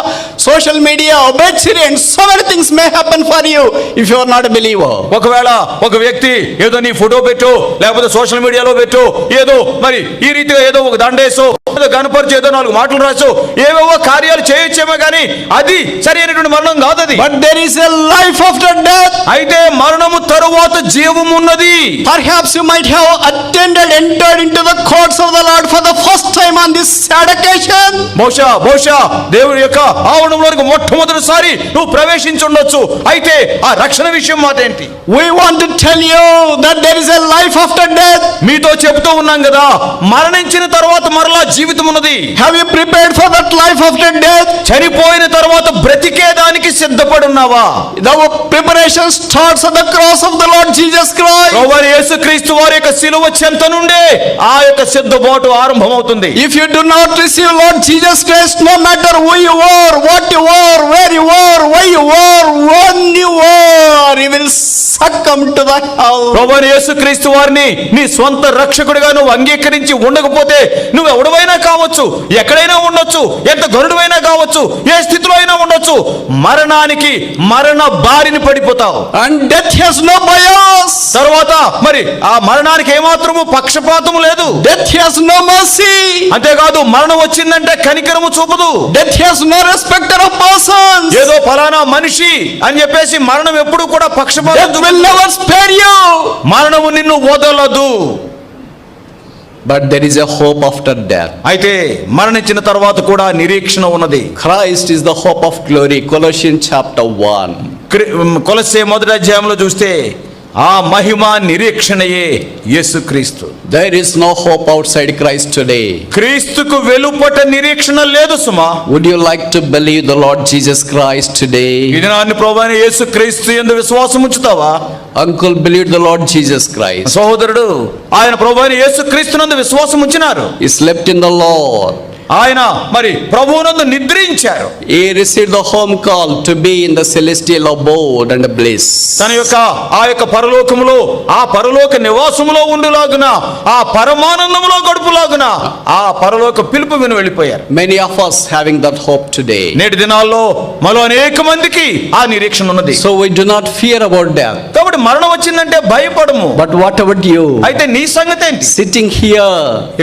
social media, obituary, and so many things may happen for you if you are not a believer. ఒకవేళ ఒక వ్యక్తి ఏదో నీ ఫోటో పెట్టు, లేకపోతే సోషల్ మీడియాలో పెట్టు, ఏదో మరి ఈ రీతిగా ఏదో ఒక దండేసో గణపరిచి ఏదో 4 మాటలు రాసు ఏవేవో కార్యాలు చేయొచ్చేమో కానీ అది సరి అయినటువంటి మరణం కాదు అది. But there is a life after death. అయితే మరణము తరువాత జీవం ఉన్నది. Perhaps you might have entered into the courts of the Lord for the first time on this sad occasion. బహుశా దేవుడి యొక్క ఆవరణంలోకి మొట్టమొదటిసారి నువ్వు ప్రవేశించి ఉండొచ్చు. అయితే ఆ రక్షణ విషయం మాట ఏంటి? We want to tell you that there is a life after death. మీతో చెబుతూ ఉన్నాం కదా, మరణించిన తర్వాత మరలా జీవితం ఉన్నది. Have you prepared for that life after death? చనిపోయిన తర్వాత బ్రతికేదానికి సిద్ధపడి ఉన్నావా? The preparation starts at the cross of the Lord Jesus Christ. ప్రభువైన యేసుక్రీస్తు వారి యొక్క సిలువ చెంత నుండే ఆ యొక్క సిద్ధపాటు ఆరంభమవుతుంది. If you do not receive Lord Jesus Christ, no matter who you are, what you are, where you are, why you are, when you are, you will succumb to the hell. ప్రభువైన యేసుక్రీస్తు వారిని నీ స్వంత రక్షకుడిగా నువ్వు అంగీకరించి ఉండకపోతే నువ్వు ఎవడవైనా కావచ్చు, ఎక్కడైనా ఉండొచ్చు, ఎంత గరుడువైనా కావచ్చు, ఏ స్థితిలో అయినా ఉండొచ్చు, మరణ బారిని పడిపోతావు. And death has no bias. తర్వాత మరి ఆ మరణానికి ఏమాత్రము పక్షపాతము లేదు. Death has no mercy. అంతేకాదు మరణం వచ్చిందంటే కనికరము చూపదు. Death has no respecter of persons. ఏదో ఫలానా మనిషి అని చెప్పేసి మరణం ఎప్పుడు కూడా పక్షపాతం Death will never spare you. మరణము నిన్ను వదలదు. But there is a hope after death. అయితే మరణించిన తర్వాత కూడా నిరీక్షణ ఉన్నది. Christ is the hope of glory. Colossians chapter 1. కొలస్సే 1వ అధ్యాయంలో చూస్తే ఆ మహిమ నిరీక్షణయే యేసుక్రీస్తు. There is no hope outside Christ today. క్రీస్తుకు వెలుపట నిరీక్షణ లేదు సుమా. Would you like to believe the Lord Jesus Christ today? ఈ దినాన్ని ప్రభువైన యేసుక్రీస్తు యందు విశ్వాసం ఉంచుతావా? Uncle believed the Lord Jesus Christ. సహోదరుడు ఆయన ప్రభువైన యేసుక్రీస్తునందు విశ్వాసం ఉంచినారు. He slept in the Lord. ఆయన మరి ప్రభువునందు నిద్రించారు. He received the home call to be in the celestial abode and bliss. తన యొక్క ఆ యొక్క పరలోకములో ఆ పరలోక నివాసములో ఉండులాగున ఆ పరమానందములో గడుపులాగున ఆ పరలోక పిలుపు విని వెళ్ళిపోయారు. Many of us having that hope today. నేటి దినాల్లో మనలో అనేక మందికి ఆ నిరీక్షణ ఉన్నది. So we do not fear about death. కాబట్టి మరణం వచ్చిందంటే భయపడము. But what about you? అయితే నీ సంగతి ఏంటి? Sitting here,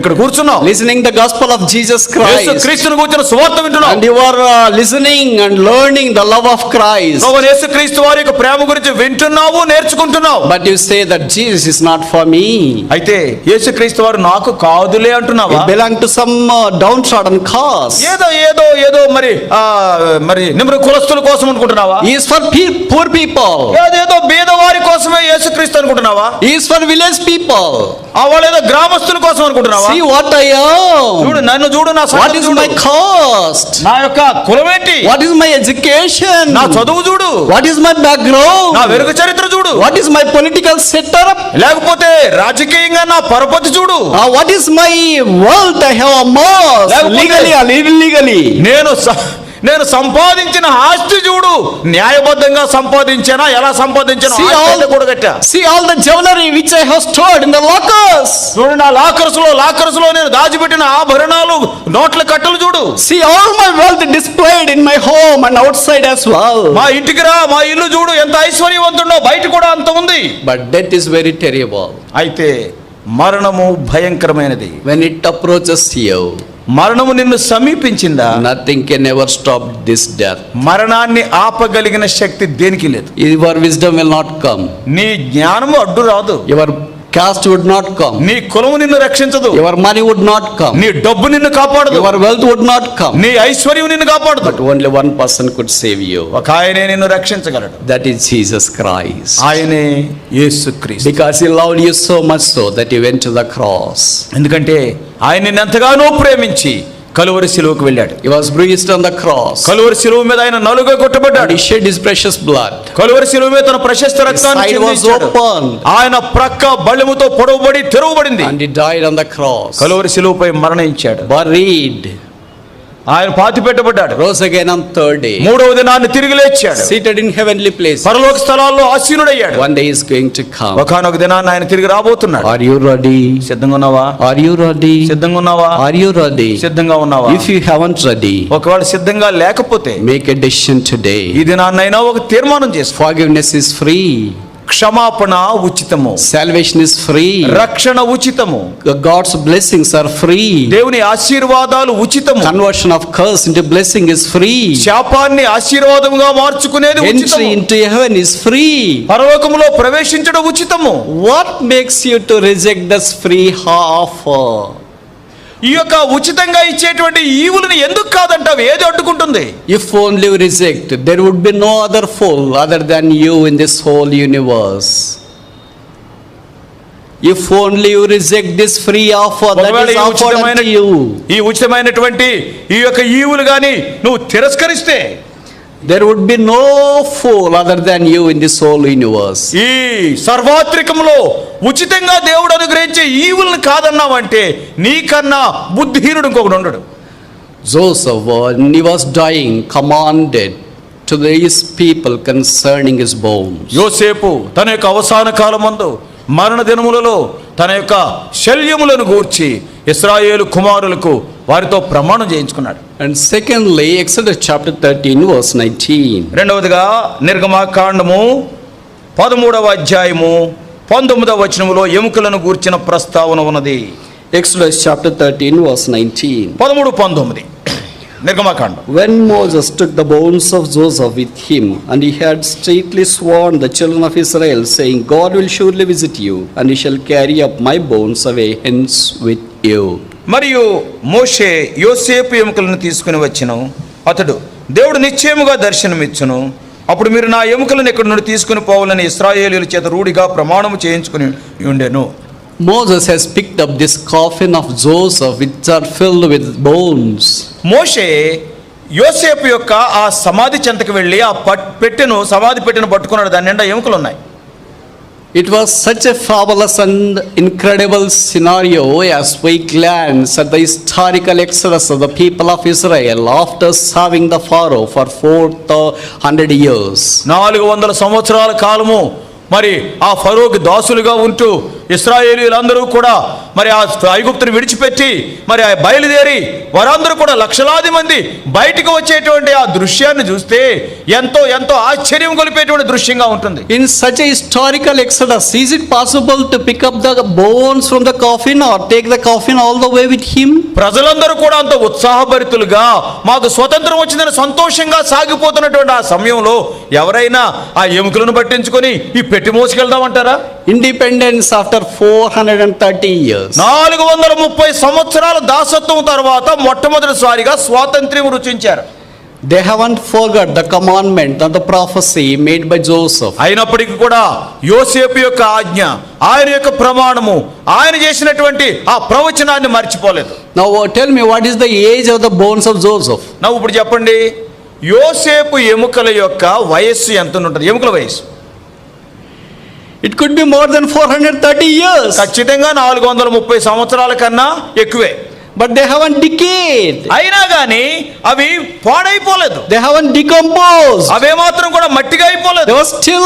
ఇక్కడ కూర్చున్నావు, listening the gospel of Jesus Christ. యేసుక్రీస్తును గురించిన సువార్త వింటున్నావు. And you are listening and learning the love of Christ. ప్రభువైన యేసుక్రీస్తు వారి యొక్క ప్రేమ గురించి వింటున్నావు, నేర్చుకుంటున్నావు. But you say that Jesus is not for me. అయితే యేసుక్రీస్తు వారు నాకు కాదులే అంటున్నావా? He belong to some downtrodden cause. ఏదో మరి నిమ్ర కులస్తుల కోసం అనుకుంటున్నావా? He is for poor people. ఏదో బీదవారి కోసమే యేసుక్రీస్తు అనుకుంటున్నావా? He is for village people. వాళ్ళేదో గ్రామస్తుల కోసం అనుకుంటున్నావా? See what I am. చూడు నన్ను చూడు, నా What is my caste? నా యొక్క కులం ఏంటి? What is my education? నా చదువు చూడు. What is my background? నా వెలుగు చరిత్ర చూడు. What is my political setup? లేకపోతే రాజకీయంగా నా పరపతి చూడు. What is my wealth I have amassed, లేకపోతే legally or illegally? నేను సంపాదించిన ఆస్తి చూడు. న్యాయబద్ధంగా సంపాదించానా, ఎలా సంపాదించానా? See all the jewelry which I have stored in the lockers. చూడు నా లాకర్స్ లో నేను దాచిపెట్టిన ఆభరణాలు, నోట్ల కట్టలు చూడు. See all my wealth displayed in my home and outside as well. మా ఇంటికి రా, మా ఇల్లు చూడు ఎంత ఐశ్వర్యవంతుండో, బయట కూడా అంత ఉంది. But death is very terrible. అయితే మరణము భయంకరమైనది. When it approaches you, మరణము నిన్ను సమీపించిందా? nothing can ever stop this death. మరణాన్ని ఆపగలిగిన శక్తి దేనికి లేదు. Your wisdom will not come. నీ జ్ఞానము అడ్డు రాదు. Your caste would not come. నీ కులము నిన్ను రక్షించదు. Your money would not come. నీ డబ్బు నిన్ను కాపాడదు. Your wealth would not come. నీ ఐశ్వర్యం నిన్ను కాపాడదు. But only one person could save you. ఒక ఆయనే నిన్ను రక్షించగలడు. That is Jesus Christ. ఆయనే యేసుక్రీస్తు. Because he loved you so much so that he went to the cross. ఎందుకంటే ఆయన నిన్ను ఎంతగానో ప్రేమించి కలువరి శిలువకు వెళ్ళాడు. He was bruised on the cross. Calvary శిలువ మీద ఆయన నలుగుగా కొట్టబడ్డాడు. He shed his precious blood. Calvary శిలువ మీద తన ప్రశస్త రక్తాన్ని చిందించాడు. ఆయన ప్రక్క బల్లెముతో పొడవబడి తెరవబడింది. And he died on the cross. Calvary శిలువపై మరణించాడు. Buried. ఆయన పాతి పెట్టబడ్డాడు. Rose again on third day. మూడవ దినాన్ని తిరిగి లేచాడు. Seated in heavenly places. పరలోక స్థలాల్లో ఆసీనుడయ్యాడు. One day he is going to come. ఒకానొక దినాన్ని ఆయన తిరిగి రాబోతున్నాడు. Are you ready? సిద్ధంగా ఉన్నావా? Are you ready? సిద్ధంగా ఉన్నావా? Are you ready? సిద్ధంగా ఉన్నావా? If you haven't ready, ఒకవేళ సిద్ధంగా లేకపోతే make a decision today. ఈ దినాన్నైనా ఒక తీర్మానం చేసుకో. Forgiveness is free. క్షమాపణ ఉచితము, Salvation is free. రక్షణ ఉచితము, God's blessings are free. దేవుని ఆశీర్వాదాలు ఉచితము, Conversion of curse into blessing is free. శాపాన్ని ఆశీర్వాదముగా మార్చుకునేది Entry ఉచితము, into heaven is free. పరలోకములో ప్రవేశించడం ఉచితము. What makes you to reject this free offer? ఈ యొక్క ఉచితంగా ఇచ్చేటువంటి ఈవులను ఎందుకు కాదంటావు? ఏది అడ్డుకుంటుంది? If only you reject, there would be no other fool other than you in this whole universe. If only you reject this free offer that ఒకవేళ is offered unto you, ఈ ఉచితమైనటువంటి ఈ యొక్క ఈవులు గాని నువ్వు తిరస్కరిస్తే, there would be no fool other than you in this whole universe. ఈ సర్వాత్రికంలో ఉచితంగా దేవుడు అనుగ్రహించే ఈవులను కాదన్నావంటే నీకన్నా బుద్ధిహీనుడు ఇంకొకడు ఉండడు. Joseph, when he was dying, commanded to his people concerning his bones. యోసేపు తన యొక్క అవసాన కాలమందు మరణ దినములలో తన యొక్క శల్యములను గూర్చి ఇశ్రాయేలు కుమారులకు వారితో ప్రమాణం చేయించుకున్నాడు. And secondly, Exodus chapter 13 verse 19. రెండవదిగా నిర్గమాకాండము 13వ అధ్యాయము 19వ వచనములో ఎముకలను గూర్చిన ప్రస్తావన ఉన్నది. Exodus chapter 13 verse 19. 13-19 నిర్గమాకాండం. When Moses took the bones of Joseph with him, and he had straitly sworn the children of Israel, saying, God will surely visit you, and he shall carry up my bones away hence with you. మరియు మోషే యోసేపు ఎముకలను తీసుకుని వచ్చెను. అతడు దేవుడు నిశ్చయముగా దర్శనమిచ్చును. అప్పుడు మీరు నా ఎముకలను ఇక్కడి నుండి తీసుకుని పోవాలని ఇశ్రాయేలీయుల చేత రూఢిగా ప్రమాణము చేయించుకుని ఉండెను. Moses has picked up this coffin of Joseph which are filled with bones. మోషే యోసేపు యొక్క ఆ సమాధి చెంతకు వెళ్ళి ఆ సమాధి పెట్టెను పట్టుకున్నాడు. దాని నిండా ఎముకలు ఉన్నాయి. It was such a fabulous and incredible scenario as we glance at the historical exodus of the people of Israel after serving the Pharaoh for 400 years. 400 సంవత్సరాల కాలము మరి ఆ ఫరోకి దాసులుగా ఉంటూ ఇశ్రాయేలీయులందరూ కూడా మరి ఆ ఐగుప్తుని విడిచిపెట్టి మరి ఆ బయలుదేరి వారందరూ కూడా లక్షలాది మంది బయటకు వచ్చేటువంటి ఆ దృశ్యాన్ని చూస్తే ఎంతో ఎంతో ఆశ్చర్యం కొలిపేటువంటి దృశ్యంగా ఉంటుంది. In such a historical exodus, is it possible to pick up the bones from the coffin or take the coffin all the way with him? ప్రజలందరూ కూడా అంత ఉత్సాహభరితులుగా మాకు స్వతంత్రం వచ్చిందని సంతోషంగా సాగిపోతున్నటువంటి ఆ సమయంలో ఎవరైనా ఆ ఎముకలను పట్టించుకొని ఈ పెట్టి మోసుకెళ్దామంటారా? Independence after 430 years. 430 సంవత్సరాల దాసత్వం తర్వాత మొట్టమొదటిసారిగా స్వాతంత్ర్యం రుచించారు. They haven't forgot the commandment and the prophecy made by Joseph. అయినప్పటికీ కూడా యోసేపు యొక్క ఆజ్ఞ, ఆయన యొక్క ప్రమాణము, ఆయన చేసినటువంటి ఆ ప్రవచనాన్ని మర్చిపోలేదు. Now tell me, what is the age of the bones of Joseph? ఇప్పుడు చెప్పండి, యోసేపు ఎముకల యొక్క వయస్సు ఎంత ఉంటుంది? ఎముకల వయస్సు It could be more than 430 years. ఖచ్చితంగా 430 సంవత్సరాల కన్నా ఎక్కువే. But they haven't decayed. అయినా కానీ అవి పాడైపోలేదు. They haven't decomposed. అవే మాత్రం కూడా మట్టిగా అయిపోలేదు. They were still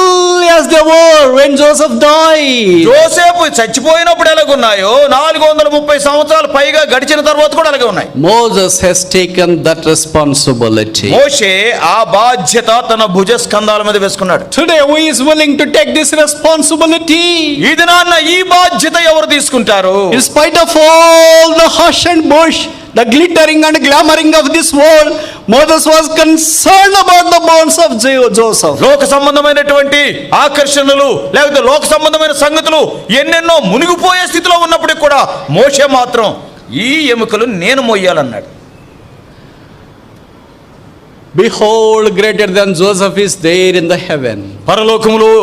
as they were when Joseph died. యోసేపు చచ్చిపోయినప్పుడు ఎలాగున్నాయో 430 సంవత్సరాలు పైగా గడిచిన తర్వాత కూడా అలాగే ఉన్నాయి. Moses has taken that responsibility. మోషే ఆ బాధ్యత తన భుజస్కంధాల మీద వేసుకున్నాడు. Today who is willing to take this responsibility? ఈ దినాన్న ఈ బాధ్యత ఎవరు తీసుకుంటారు? In spite of all the hush and bush, the glittering and glamoring of this world, Moses was concerned about the bones of Joseph. లోక సంబంధమైనటువంటి ఆకర్షణలు లేకపోతే లోక సంబంధమైన సంగతులు ఎన్నెన్నో మునిగిపోయే స్థితిలో ఉన్నప్పటికీ కూడా మోషే మాత్రం ఈ ఎముకలు నేను మోయాలన్నాడు. Behold, greater than Joseph is there in the heaven. పరలోకములో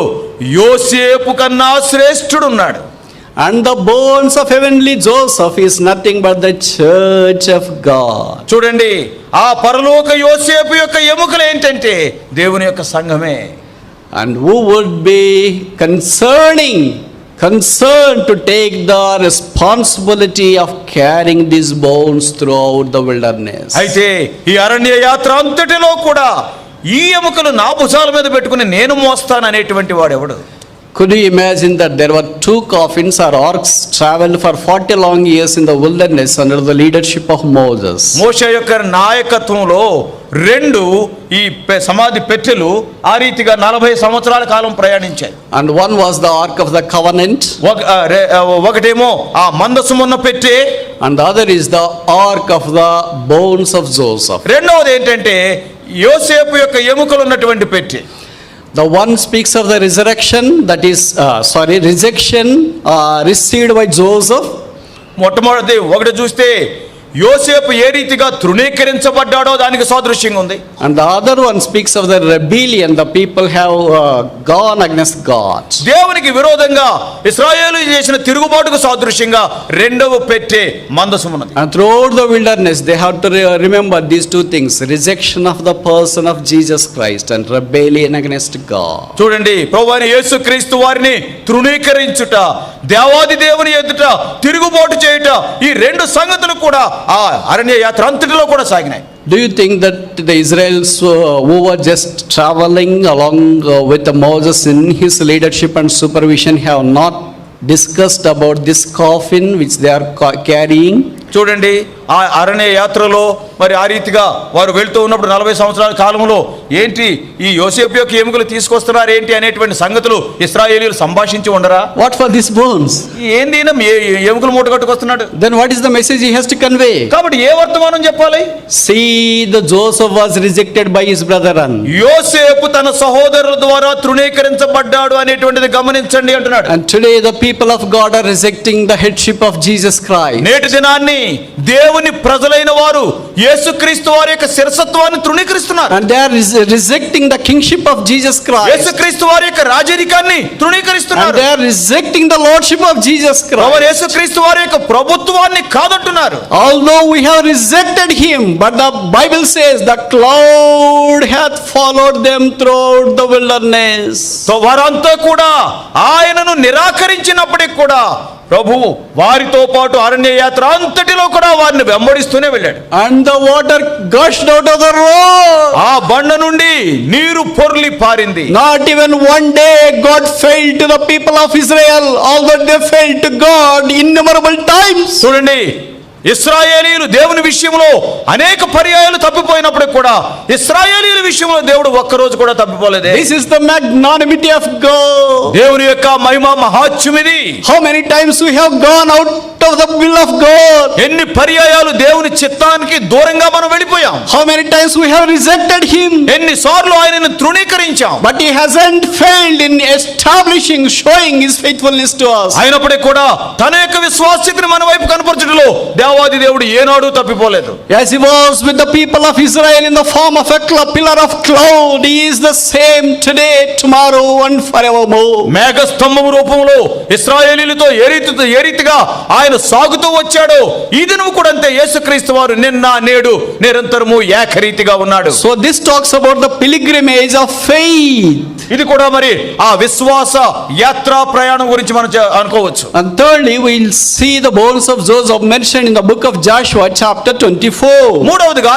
యోసేపు కన్నా శ్రేష్ఠుడు ఉన్నాడు. And the bones of heavenly Joseph is nothing but the church of God. చూడండి, ఆ పరలోక యోసేపు యొక్క ఎముకలు ఏంటంటే దేవుని యొక్క సంఘమే. And who would be concerned to take the responsibility of carrying these bones throughout the wilderness? అయితే ఈ అరణ్య యాత్ర అంతటిలో కూడా ఈ ఎముకలు నా భుజాల మీద పెట్టుకుని నేను మోస్తాను అనేటువంటి వాడెవడు? Could you imagine that there were two coffins or arks traveled for 40 long years in the wilderness under the leadership of Moses? మోషే యొక్క నాయకత్వంలో రెండు ఈ సమాధి పెట్టెలు ఆ రీతిగా 40 సంవత్సరాల కాలం ప్రయాణించాయి. And one was the Ark of the Covenant, ఒకటేమో ఆ మందసమున్న పెట్టె, and the other is the Ark of the bones of Joseph. రెండవది ఏంటంటే యోసేపు యొక్క ఎముకలు ఉన్నటువంటి పెట్టె. The one speaks of the resurrection, that is, rejection received by Joseph. మొట్టమొదటి ఒకటి చూస్తే యోసేపు ఏ రీతిగా తృణీకరించబడ్డాడో దానికి సాదృశ్యంగా ఉంది. And the other one speaks of the rebellion, the people have gone against God. దేవునికి విరోధంగా ఇశ్రాయేలు చేసిన తిరుగుబాటుకు సాదృశ్యంగా రెండవ పెట్టె మందసం ఉన్నది. And throughout the wilderness they have to remember these two things: rejection of the person of Jesus Christ and rebellion against God. చూడండి, ప్రభువైన యేసుక్రీస్తు వారిని తృణీకరించుట, దేవాది దేవుని ఎదుట తిరుగుబాటు చేయుట, ఈ రెండు సంగతులు కూడా ఆ అరణ్య యాత్ర అంతటిలో కూడా సాగినాయి. Do you think that the Israelites who were just traveling along with Moses in his leadership and supervision have not discussed about this coffin which they are carrying? చూడండి, ఆ అరణ్య యాత్రలో మరి ఆ రీతిగా వారు వెళ్తూ ఉన్నప్పుడు 40 సంవత్సరాల కాలంలో ఏంటి ఈ యోసేపు యొక్క ఎముకలు తీసుకొస్తున్నారు ఏంటి అనేటువంటి సంగతులు ఇశ్రాయేలీయులు సంభాషించి ఉండరా? What for these bones? ఏంది ఎముకలు మూట కట్టుకొస్తున్నాడు? Then what is the message he has to convey? కాబట్టి ఏ వర్తమానం చెప్పాలి? See, the Joseph was rejected by his brethren. యోసేపు తన సహోదరుల ద్వారా తృణీకరించబడ్డాడు అనేటువంటిది గమనించండి అంటున్నాడు. And today the people of God are rejecting the headship of Jesus Christ. నేటి దినాన్ని దేవుని ప్రజలైన వారు యేసుక్రీస్తు వారి యొక్క శిరసత్వాన్ని తృణీకరిస్తున్నారు. And they are rejecting the kingship of Jesus Christ. యేసుక్రీస్తు వారి యొక్క రాజరికాన్ని తృణీకరిస్తున్నారు. And they are rejecting the lordship of Jesus Christ. యేసుక్రీస్తు వారి యొక్క ప్రభుత్వాన్ని కాదంటున్నారు. Although we have rejected him, but the Bible says the cloud hath followed them throughout the wilderness. So వారంతా కూడా ఆయనను నిరాకరించినప్పటికీ కూడా ప్రభు వారితో పాటు అరణ్య యాత్ర అంతటిలో కూడా వారిని వెంబడిస్తూనే వెళ్ళాడు. And the water gushed out of the rock. ఆ బండ నుండి నీరు పొర్లి పారింది. Not even one day God failed to the people of Israel, although they failed to God innumerable times. చూడండి, ఇశ్రాయేలీయులు దేవుని విషయంలో అనేక పర్యాయాలు తప్పిపోయినప్పుడు కూడా ఇశ్రాయేలీయుల విషయంలో దేవుడు ఒక్కరోజు కూడా తప్పిపోలేదే. This is the magnanimity of God. దేవుని యొక్క మహిమ మహాత్మ్యం ఇది. How many times we have gone out of the will of God? ఎన్ని పర్యాయాలు దేవుని చిత్తానికి దూరంగా మనం వెళ్ళిపోయాం. How many times we have rejected him? ఎన్నిసార్లు ఆయనను తృణీకరించాం. But he hasn't failed in establishing, showing his faithfulness to us. అయినప్పటికీ కూడా తన యొక్క విశ్వాస్యతను మన వైపు కనపరచడంలో దేవాది దేవుడు ఏనాడు తప్పిపోలేదు. As he was with the people of Israel in the form of a pillar of cloud, he is the same today, tomorrow and forevermore. మేఘస్తంభం రూపంలో ఇశ్రాయేలీయులతో ఏ రీతిగా ఆయన సాగుతూ వచ్చాడో ఈ దినము కూడా అంతే యేసుక్రీస్తు వారు నిన్న నేడు నిరంతరము ఏకరీతిగా ఉన్నాడు. So this talks about the pilgrimage of faith. ఇది కూడా మరి ఆ విశ్వాస యాత్రా ప్రయాణం గురించి మనం అనుకోవచ్చు. And thirdly, we will see the bones of Joseph mentioned in the book of Joshua chapter 24. మూడవదిగా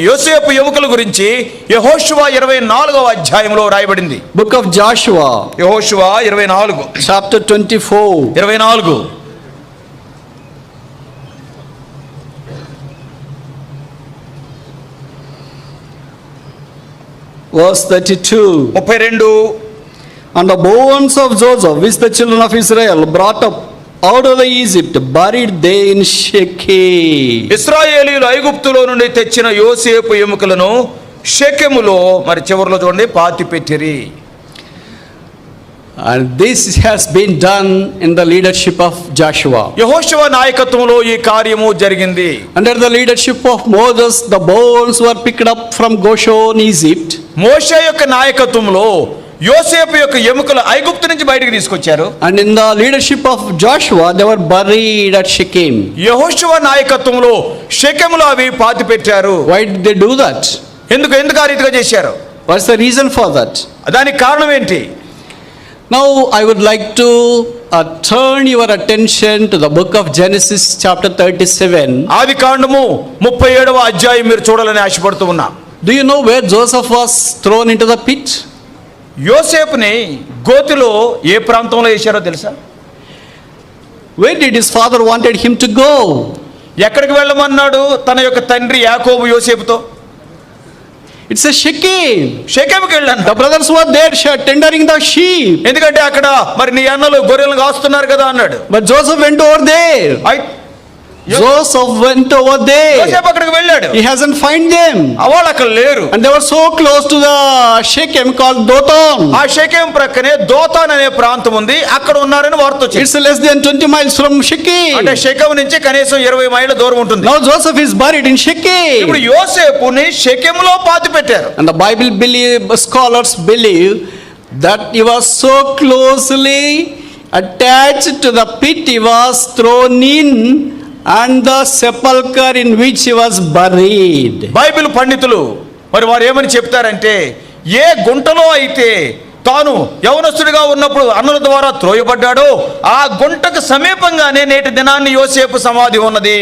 యోసేపు ఎముకల గురించి యెహోషువ 24వ అధ్యాయంలో రాయబడింది. Book of Joshua, యెహోషువ 24 chapter 24. 24 verse 32. 32 And the bones of Joseph, which the children of Israel brought up out of the Egypt, buried they in Shechem. ఇశ్రాయేలీయులు ఐగుప్తులో నుండి తెచ్చిన యోసేపు ఎముకలను షెకెములో మరి చివరిలో చూడండి పాతి పెట్టిరి. And this has been done in the leadership of Joshua. యెహోషువ నాయకత్వంలో ఈ కార్యము జరిగింది. Under the leadership of Moses, the bones were picked up from Goshen, Egypt. మోషే యొక్క నాయకత్వంలో యోసేపు యొక్క ఎముకలు ఐగుప్తు నుంచి బయటికి తీసుకొచ్చారు. And in the leadership of Joshua, they were buried at Shechem. యెహోషువ నాయకత్వంలో షెకెములో అవి పాతి పెట్టారు. Why did they do that? ఎందుకు ఆ రీతిగా చేశారు? What's the reason for that? దానికి కారణం ఏంటి? Now I would like to turn your attention to the book of Genesis chapter 37. ఆదికాండము 37వ అధ్యాయం మీరు చూడాలని ఆశపడుతూ ఉన్నా. Do you know where Joseph was thrown into the pit? యోసేపుని గోతిలో ఏ ప్రాంతంలో వేశారో తెలుసా? Where did his father wanted him to go? ఎక్కడికి వెళ్ళమన్నాడు తన యొక్క తండ్రి యాకోబు యోసేపుతో? It's a Shechem. షెకెముకి వెళ్ళాను. The brothers were there tendering the sheep. ఎందుకంటే అక్కడ మరి నీ అన్నలు గొర్రెలను కాస్తున్నారు కదా అన్నాడు. But Joseph went over there. Joseph went over there. యోసేపు అక్కడికి వెళ్ళాడు. He hasn't find them. వాళ్ళు అక్కడ లేరు. And they were so close to the Shechem called Dothan. ఆ షెకెం ప్రక్కనే దోతాన్ అనే ప్రాంతం ఉంది, అక్కడ ఉన్నారని వార్త వచ్చింది. It's less than 20 miles from Shechem. అంటే షెకెం నుంచి కనీసం 20 మైళ్ళ దూరం ఉంటుంది. Now Joseph is buried in Shechem. ఇప్పుడు యోసేపుని షెకెములో పాతి పెట్టారు. And the Bible scholars believe that he was so closely attached to the pit he was thrown in and the sepulchre in which he was buried. Bible పండితులు మరి వారు ఏమని చెప్తారంటే, ఏ గుంటలో అయితే తాను యవనస్తుడిగా ఉన్నప్పుడు అన్నుల ద్వారా త్రోయబడ్డాడో ఆ గుంటకు సమీపంగానే నేటి దినాన్ని యోసేపు సమాధి ఉన్నది.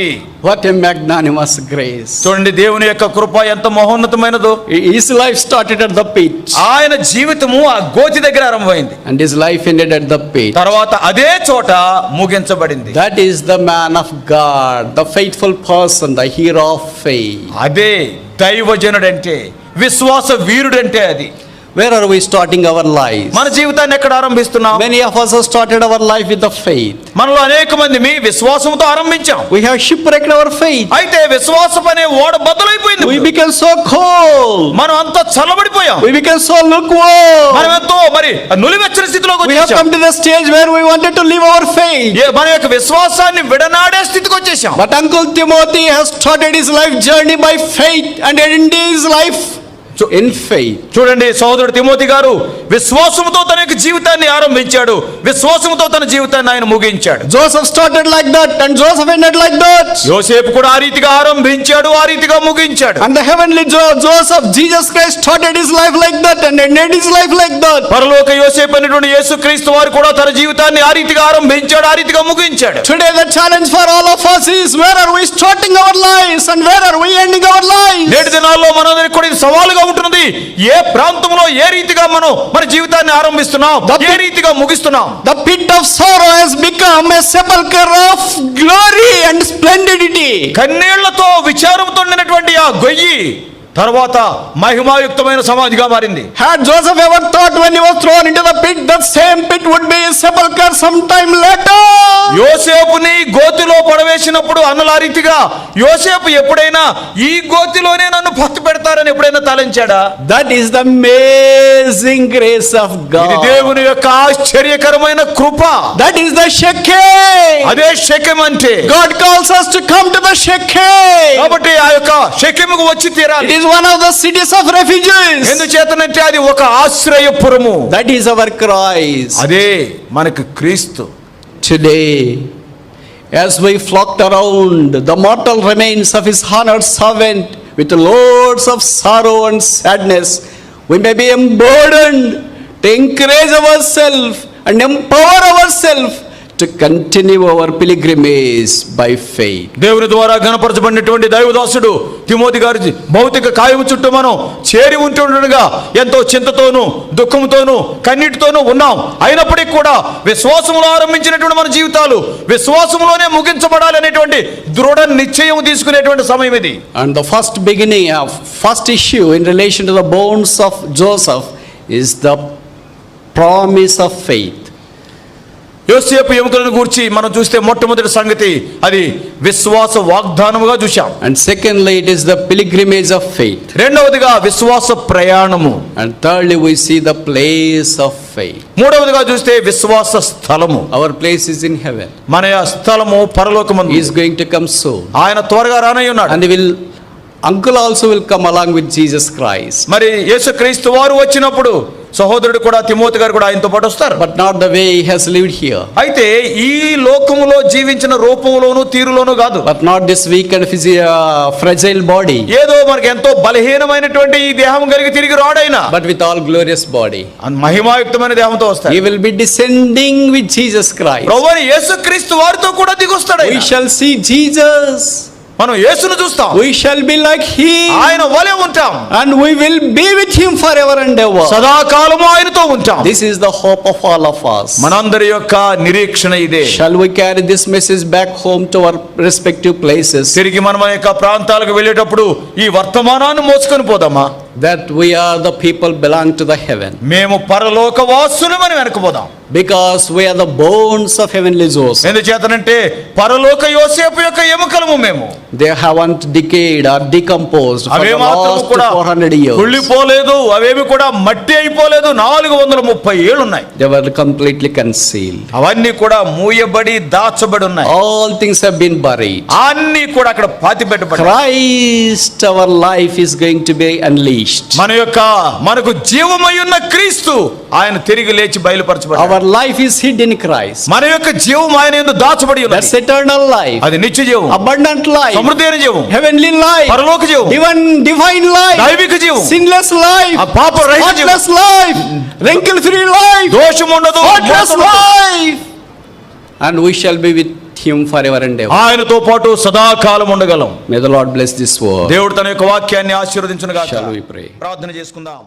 What a magnanimous grace. చూడండి దేవుని యొక్క కృప ఎంత మహోన్నతమైనదో. His life started at the pit. ఆయన జీవితము ఆ గోతి దగ్గర ఆరంభమైంది. And his life ended at the pit. తర్వాత అదే చోట ముగించబడింది. That is the man of God, the faithful person, the hero of faith. అదే దైవజనుడంటే, విశ్వాస వీరుడంటే అది. Where are we starting our lives? మన జీవితాన్ని ఎక్కడ ఆరంభిస్తున్నాం? Many of us have started our life with the faith. మనలో అనేక మంది మీ విశ్వాసంతో ఆరంభించాం. We have shipwrecked our faith. అయితే విశ్వాసం అనే ఓడ బద్దలైపోయింది. We became so cold. మనం అంతా చల్లబడిపోయాం. We became so lukewarm. మనం ఎంతో మరి నులివెచ్చని స్థితిలోకి We have వచ్చేసాం. come to the stage where we wanted to live our faith. మన యొక్క విశ్వాసాన్ని విడనాడే స్థితికి వచ్చేసాం. But Uncle Timothy has started his life journey by faith and ended his life in faith. చూడండి, సహోదరుడు తిమోతి గారు విశ్వాసంతో తన యొక్క జీవితాన్ని ఆరంభించాడు, విశ్వాసంతో తన జీవితాన్ని ఆయన ముగించాడు. Joseph started like that and Joseph ended like that. యోసేపు కూడా ఆ రీతిగా ఆరంభించాడు, ఆ రీతిగా ముగించాడు. And the heavenly Joseph, Jesus Christ, started his life like that and ended his life like that. పరలోక యోసేపు అయినటువంటి యేసుక్రీస్తు వారు కూడా తన జీవితాన్ని ఆ రీతిగా ఆరంభించాడు, ఆ రీతిగా ముగించాడు. Today the challenge for all of us is, where are we starting our lives and where are we ending our lives? నేటి దినాల్లో మనందరికీ కూడా ఇది సవాలుగా ఉంటున్నది. ఏ ప్రాంతంలో ఏ రీతిగా మనం మన జీవితాన్ని ఆరంభిస్తున్నాం, ఏ రీతిగా ముగిస్తున్నాం. The pit of sorrow has become a sepulchre of glory and splendidity. కన్నీళ్లతో విచారంతో నిండినటువంటి ఆ గొయ్యి తర్వాత మహిమాయుక్తమైన సమాధిగా మారింది. Had Joseph ever thought when he was thrown into the pit that same pit would be a sepulchre sometime later? యోసేపుని గోతిలో పడవేసినప్పుడు అన్నల రీతిగా యోసేపు ఎప్పుడైనా ఈ గోతిలోనే నన్ను పత్తి పెడతారని ఎప్పుడైనా తలంచాడా? That is the amazing grace of God. ఇది దేవుని యొక్క ఆశ్చర్యకరమైన కృప. That is the Shechem. అదే షెకెం అంటే. God calls us to come to the Shechem. కాబట్టి ఆ యొక్క షెకెముకు వచ్చి తీరాలి. It is one of the cities of refugees. ఎందుచేతనంటే అది ఒక ఆశ్రయపురము. That is our Christ. అదే మనకు క్రీస్తు. Today, as we flocked around the mortal remains of his honored servant with loads of sorrow and sadness, we may be emboldened to encourage ourselves and empower ourselves to continue our pilgrimage by faith. దేవుని ద్వారా గణపరచబడినటువంటి దైవదాసుడు తిమోతి గారి భౌతిక కాయము చుట్టూ మనం చేరి ఉంటుండగా ఎంతో చింతతోనూ దుఃఖంతోనూ కన్నీటితోనూ ఉన్నాం. అయినప్పటికీ కూడా విశ్వాసంలో ఆరంభించినటువంటి మన జీవితాలు విశ్వాసంలోనే ముగించబడాలి అనేటువంటి దృఢ నిశ్చయం తీసుకునేటువంటి సమయం ఇది. And the first issue in relation to the bones of Joseph is the promise of faith. యోసేపు ఎముకలను గూర్చి మనం చూస్తే మొట్టమొదటి సంగతి అది విశ్వాస వాగ్దానముగా చూశాం. And secondly, it is the pilgrimage of faith. రెండవదిగా విశ్వాస ప్రయాణము. And thirdly, we see the place of faith. మూడవదిగా చూస్తే విశ్వాస స్థలము. Our place is in heaven. మన స్థలము పరలోకమందు. He is going to come soon. ఆయన త్వరగా రానై ఉన్నాడు. And uncle also will come along with Jesus Christ. మరి యేసుక్రీస్తు వారు వచ్చినప్పుడు సహోదరుడు కూడా తిమోతి గారు కూడా ఆయనతో పాటు వస్తారు. But not the way he has lived here. అయితే ఈ లోకములో జీవించిన రూపంలోను తీరులోను కాదు. But not this weak and fragile body. ఏదో మనకి ఎంతో బలహీనమైనటువంటి ఈ దేహం కలిగి తిరిగి రాడైనా. But with all glorious body. మహిమాయుక్తమైన దేహంతో వస్తాడు. He will be descending with Jesus Christ. ప్రభువైన యేసుక్రీస్తు వారితో కూడా దిగొస్తాడు. We shall see Jesus. మనం యేసును చూస్తాం, We shall be like Him, ఆయన వలె ఉంటాం, and we will be with Him forever and ever. సదాకాలము ఆయనతో ఉంటాం. This is the hope of all of us. మనందరి యొక్క నిరీక్షణ ఇదే. Shall we carry this message back home to our respective places? తిరిగి మనం మన యొక్క ప్రాంతాలకు వెళ్ళేటప్పుడు ఈ వర్తమానాన్ని మోసుకొని పోదామా? That we are the people belong to the heaven. మేము పరలోక వాసులమని వెనకపోదాం. Because we are the bones of heavenly Joseph. ఎందుచేతనంటే పరలోక యోసేపు యొక్క ఎముకలము మేము. They haven't decayed or decomposed for away the మాత్రము last కూడా 400 years. కుళ్ళిపోలేదు, అవేమి కూడా మట్టి అయిపోలేదు. 430 ఏళ్ళు ఉన్నాయి. They were completely concealed. అవన్నీ కూడా మూయబడి దాచబడి ఉన్నాయి. All things have been buried. అన్నీ కూడా అక్కడ పాతిపెట్టబడ్డాయి. Christ, our life is going to be unleashed. మనకు జీవమై ఉన్న క్రీస్తు ఆయన తిరిగి లేచి బయలుపరచబడ్డాడు. Our life is hid in Christ. మన యొక్క జీవం ఆయన యందు దాచబడి ఉన్నది. That's eternal life. అది నిత్య జీవం, Abundant life. సమృద్ధి అయిన జీవం, Heavenly life. పరలోక జీవం, Divine life. దైవిక జీవం, Sinless life. ఆ పాప రహిత జీవం, Spotless life. Wrinkle free life. దోషం ఉండదు, Spotless life. And we shall be with Him forever and ever. ఆయనతో పాటు సదాకాలం ఉండగలం. May the Lord bless this word. దేవుడు తన యొక్క వాక్యాన్ని ఆశీర్వదించును గాక. Shall we pray? ప్రార్థన చేసుకుందాం.